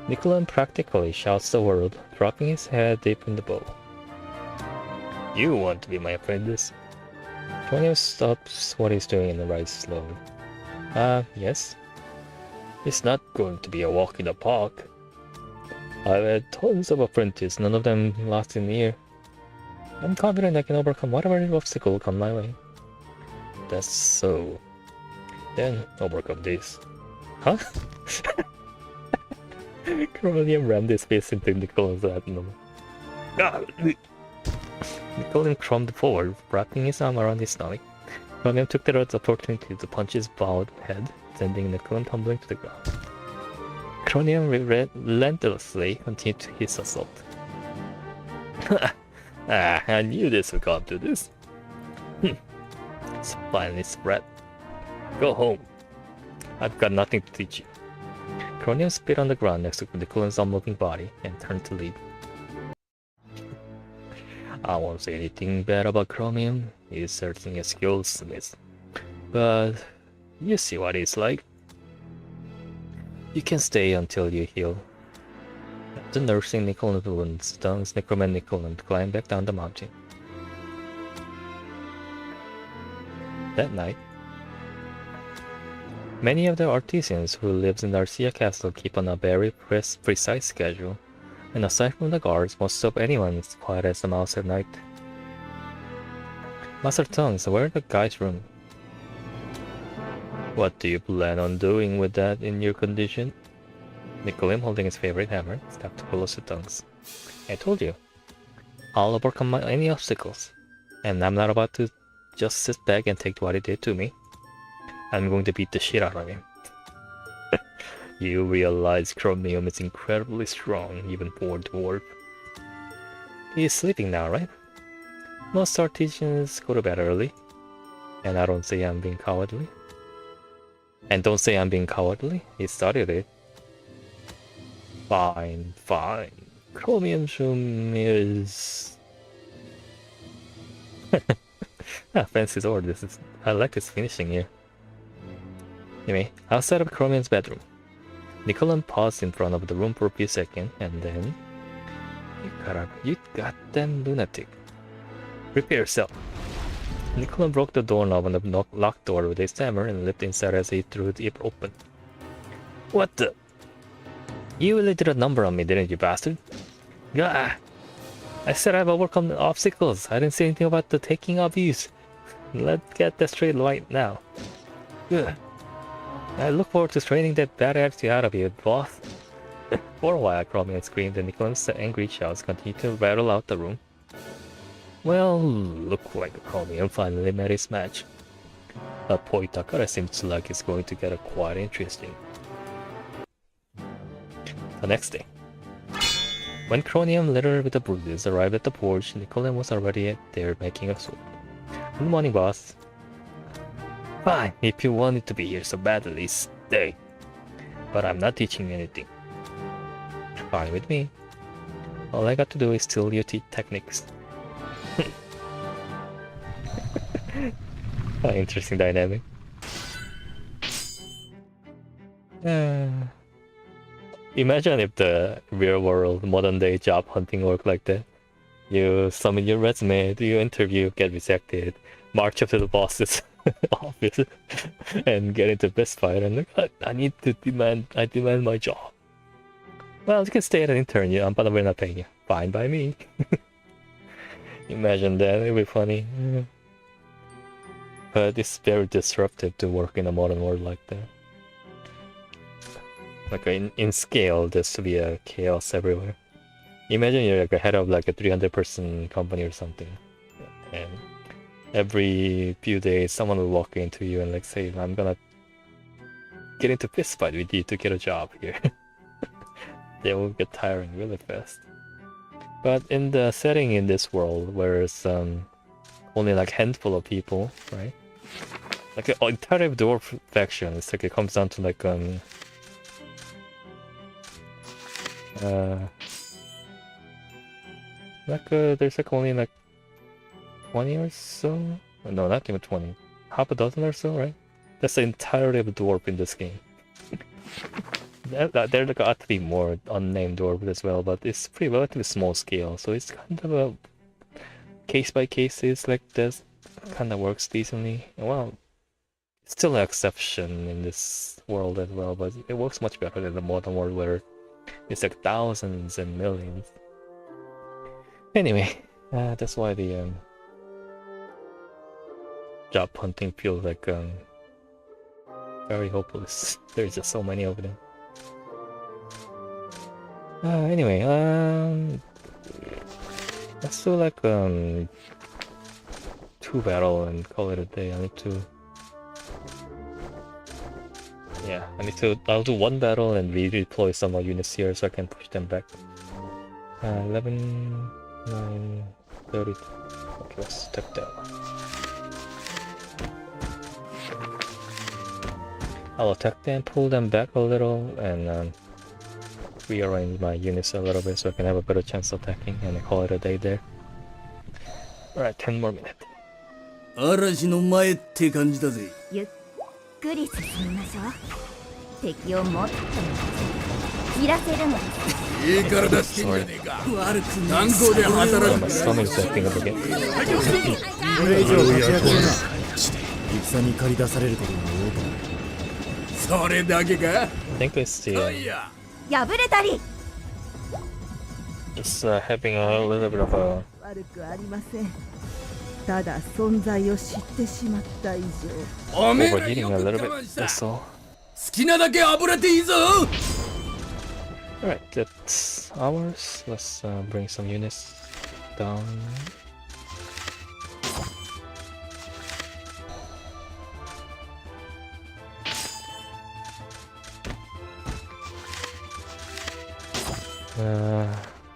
Nicolan practically shouts the word, dropping his head deep in the bowl. You want to be my apprentice? Tonio stops what he's doing and rises slowly. Yes. It's not going to be a walk in the park. I've had tons of apprentices, none of them last in a year. I'm confident I can overcome whatever obstacle come my way. That's so. Then overcome this. Huh? Cronium rammed his face into Nicolan's abdomen. Nicolan crumbed forward, wrapping his arm around his stomach. Cronium took the opportunity to punch his bowed head, sending Nicolan tumbling to the ground. Cronium relentlessly continued his assault. I knew this would come to this. It's finally spread. Go home. I've got nothing to teach you. Cronium spit on the ground next to Nicolan's unmoving body and turned to leave. I won't say anything bad about Chromium. He's certainly a skilled smith. But you see what he's like. You can stay until you heal. After nursing Nicolan's wounds, Dunks, Necroman Nicolan climbed back down the mountain. That night, many of the artisans who live in Narcia Castle keep on a very precise schedule, and aside from the guards, most of anyone is quiet as a mouse at night. Master Tongues, where's the guy's room? What do you plan on doing with that in your condition? Nicolim, holding his favorite hammer, stepped close to Tongues. I told you, I'll overcome any obstacles, and I'm not about to just sit back and take what he did to me. I'm going to beat the shit out of him. You realize Chromium is incredibly strong, even for a dwarf. He's sleeping now, right? Most artisans go to bed early. And I don't say I'm being cowardly. And don't say I'm being cowardly. He started it. Fine, fine. Chromium is... fancy sword. I like this finishing here. Anyway, outside of Chromium's bedroom, Nicolan paused in front of the room for a few seconds, and then... You goddamn lunatic. Prepare yourself. Nicolan broke the doorknob on the locked door with his hammer and leaped inside as he threw it open. What the? You really did a number on me, didn't you, bastard? Gah! I said I've overcome the obstacles. I didn't say anything about the taking abuse. Let's get that straight right now. Good. I look forward to straining that bad attitude out of you, Dwarf. For a while, Chromium screamed, and Nicolan's angry shouts continued to rattle out the room. Well, look like Chromium finally met his match. Apoitakara seems like it's going to get quite interesting. The next day, when Chromium, littered with the bruises, arrived at the porch, Nicolan was already there making a sword. Good morning, boss. Fine, if you wanted to be here so badly, stay. But I'm not teaching you anything. Fine with me. All I got to do is steal your techniques. Interesting dynamic. Imagine if the real world, modern day job hunting worked like that. You submit your resume, do your interview, get rejected, march up to the boss's office, and get into best fight, and look, I demand my job. Well, you can stay as an intern, but we're not paying you. Fine by me. Imagine that, it'd be funny. But it's very disruptive to work in a modern world like that. Like in scale, there's to be a chaos everywhere. Imagine you're like a head of like a 300-person company or something, and every few days someone will walk into you and like say, I'm gonna get into fist fight with you to get a job here. they will get tiring really fast. But in the setting in this world, where it's only like handful of people, right? Like an entire dwarf faction, it's like it comes down to like there's like only like 20 or so. No, not even 20. Half a dozen or so, right? That's the entirety of dwarf in this game. There like ought to be more unnamed dwarves as well, but it's pretty relatively small scale, so it's kind of a case by case. It's like this kind of works decently. Well, it's still an exception in this world as well, but it works much better than the modern world where it's like thousands and millions. Anyway, that's why the job hunting feels like very hopeless. There's just so many of them. Anyway, let's do like 2 battle and call it a day. I'll do 1 battle and redeploy some more units here so I can push them back. 11, 9, 30. Okay, let's take that one. I'll attack them, pull them back a little, and rearrange my units a little bit so I can have a better chance of attacking, and I call it a day there. Alright, 10 more minutes. 嵐の前って感じだぜ。ゆっくり進みましょう。敵をもっと散らせるのです。いい体してんじゃねえか。悪くない。南郷で働く。My stomach's acting up again. これ以上活躍するな。戦に駆り出されることが多くなる。それだけか I think it's the 破れたり just having a little bit of a 悪くありません。ただ存在を知ってしまった以上。overheating a little bit, that's all. 好きなだけ炙れていいぞ。Alright, that's ours. Let's bring some units down.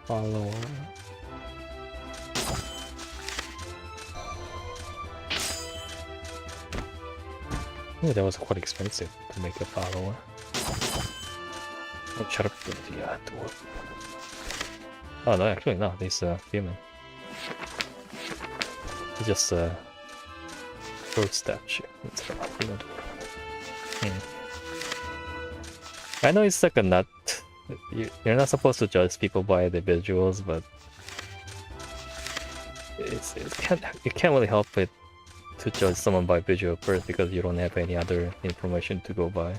Follow. Oh, that was quite expensive to make a follower. Oh, shut up, dwarf. Oh no, actually no, he's human. He's just a bird statue. It's a human dwarf. I know it's like a nut. You're not supposed to judge people by the visuals, but you can't really help it to judge someone by visual first because you don't have any other information to go by.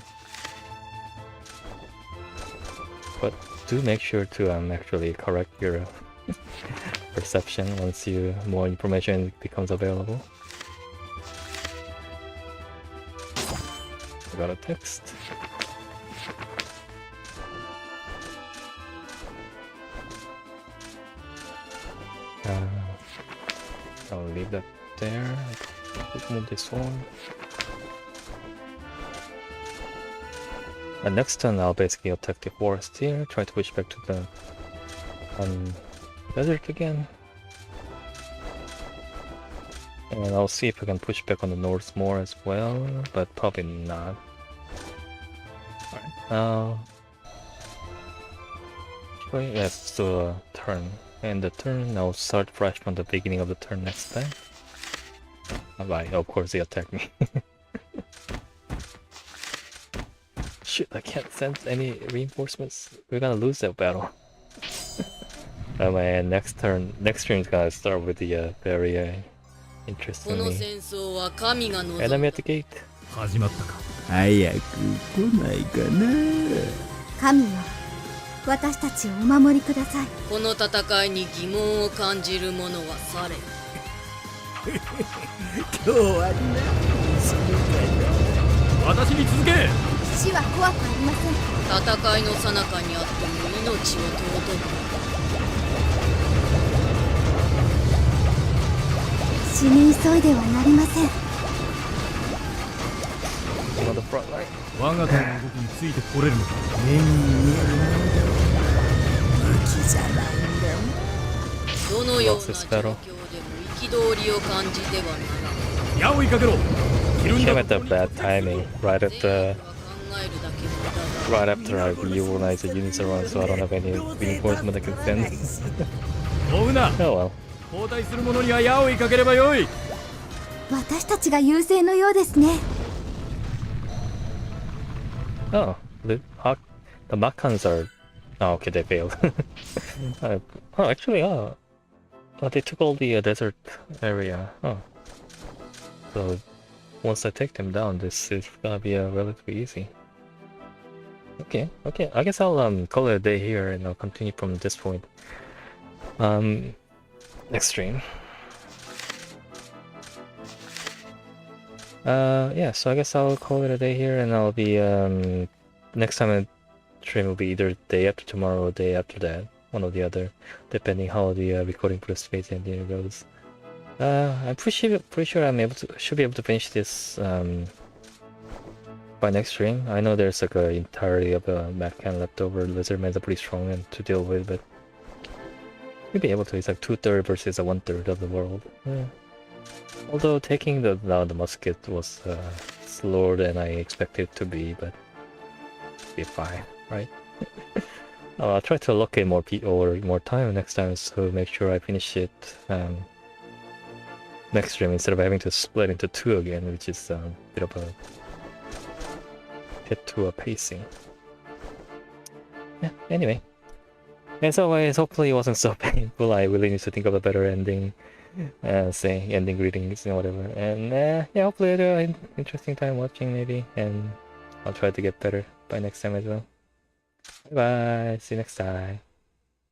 But do make sure to actually correct your perception once more information becomes available. I got a text. I'll leave that there. Move this one. And next turn I'll basically attack the forest here, try to push back to the desert again. And I'll see if I can push back on the north more as well, but probably not. Alright, let's do a turn. And the turn, I'll start fresh from the beginning of the turn next time. Bye. Of course they attack me. Shit, I can't sense any reinforcements. We're gonna lose that battle. Oh man, next turn is gonna start with the very interestingly enemy at the gate. 始まったか。早く来ないかな。神よ、私たちをお守りください。この戦いに疑問を感じる者は去れ。今日はね、私に続け。死は怖くありません。戦いの最中にあっても命を尊ぶ。死に急いではなりません。我が隊の動きについてこれるのか。目に見えるものだ。じゃないんだよ。どのような状況でも憤りを感じてはならん。矢を追いかけろ。 Came at a bad timing, right after I reorganized the units around, so I don't have any reinforcement I can send. 追うな。 Oh well. 交代する者には矢を追いかければよい。私たちが優勢のようですね。 Oh, the Makans are... Oh, okay, they failed. Oh, actually, they took all the desert area. Oh. So, once I take them down, this is gonna be relatively easy. Okay, I guess I'll call it a day here and I'll continue from this point. Next stream. Yeah, so I guess I'll call it a day here and I'll be, next time I stream will be either day after tomorrow or day after that. One or the other, depending how the recording for the space engineer goes. I'm pretty sure should be able to finish this, by next stream. I know there's like a entirety of a Makan leftover. Lizardmen's are pretty strong and to deal with, but we'll be able to. It's like 2/3 versus a 1/3 of the world. Yeah. Although taking the musket was slower than I expected it to be, but it'll be fine, right? I'll try to allocate more time next time, so make sure I finish it next stream instead of having to split into 2 again, which is a bit of a hit to a pacing. Yeah, anyway. As always, hopefully it wasn't so painful. I really need to think of a better ending. Say ending greetings and whatever. And yeah, hopefully you had an interesting time watching maybe. And I'll try to get better by next time as well. Bye bye. See you next time.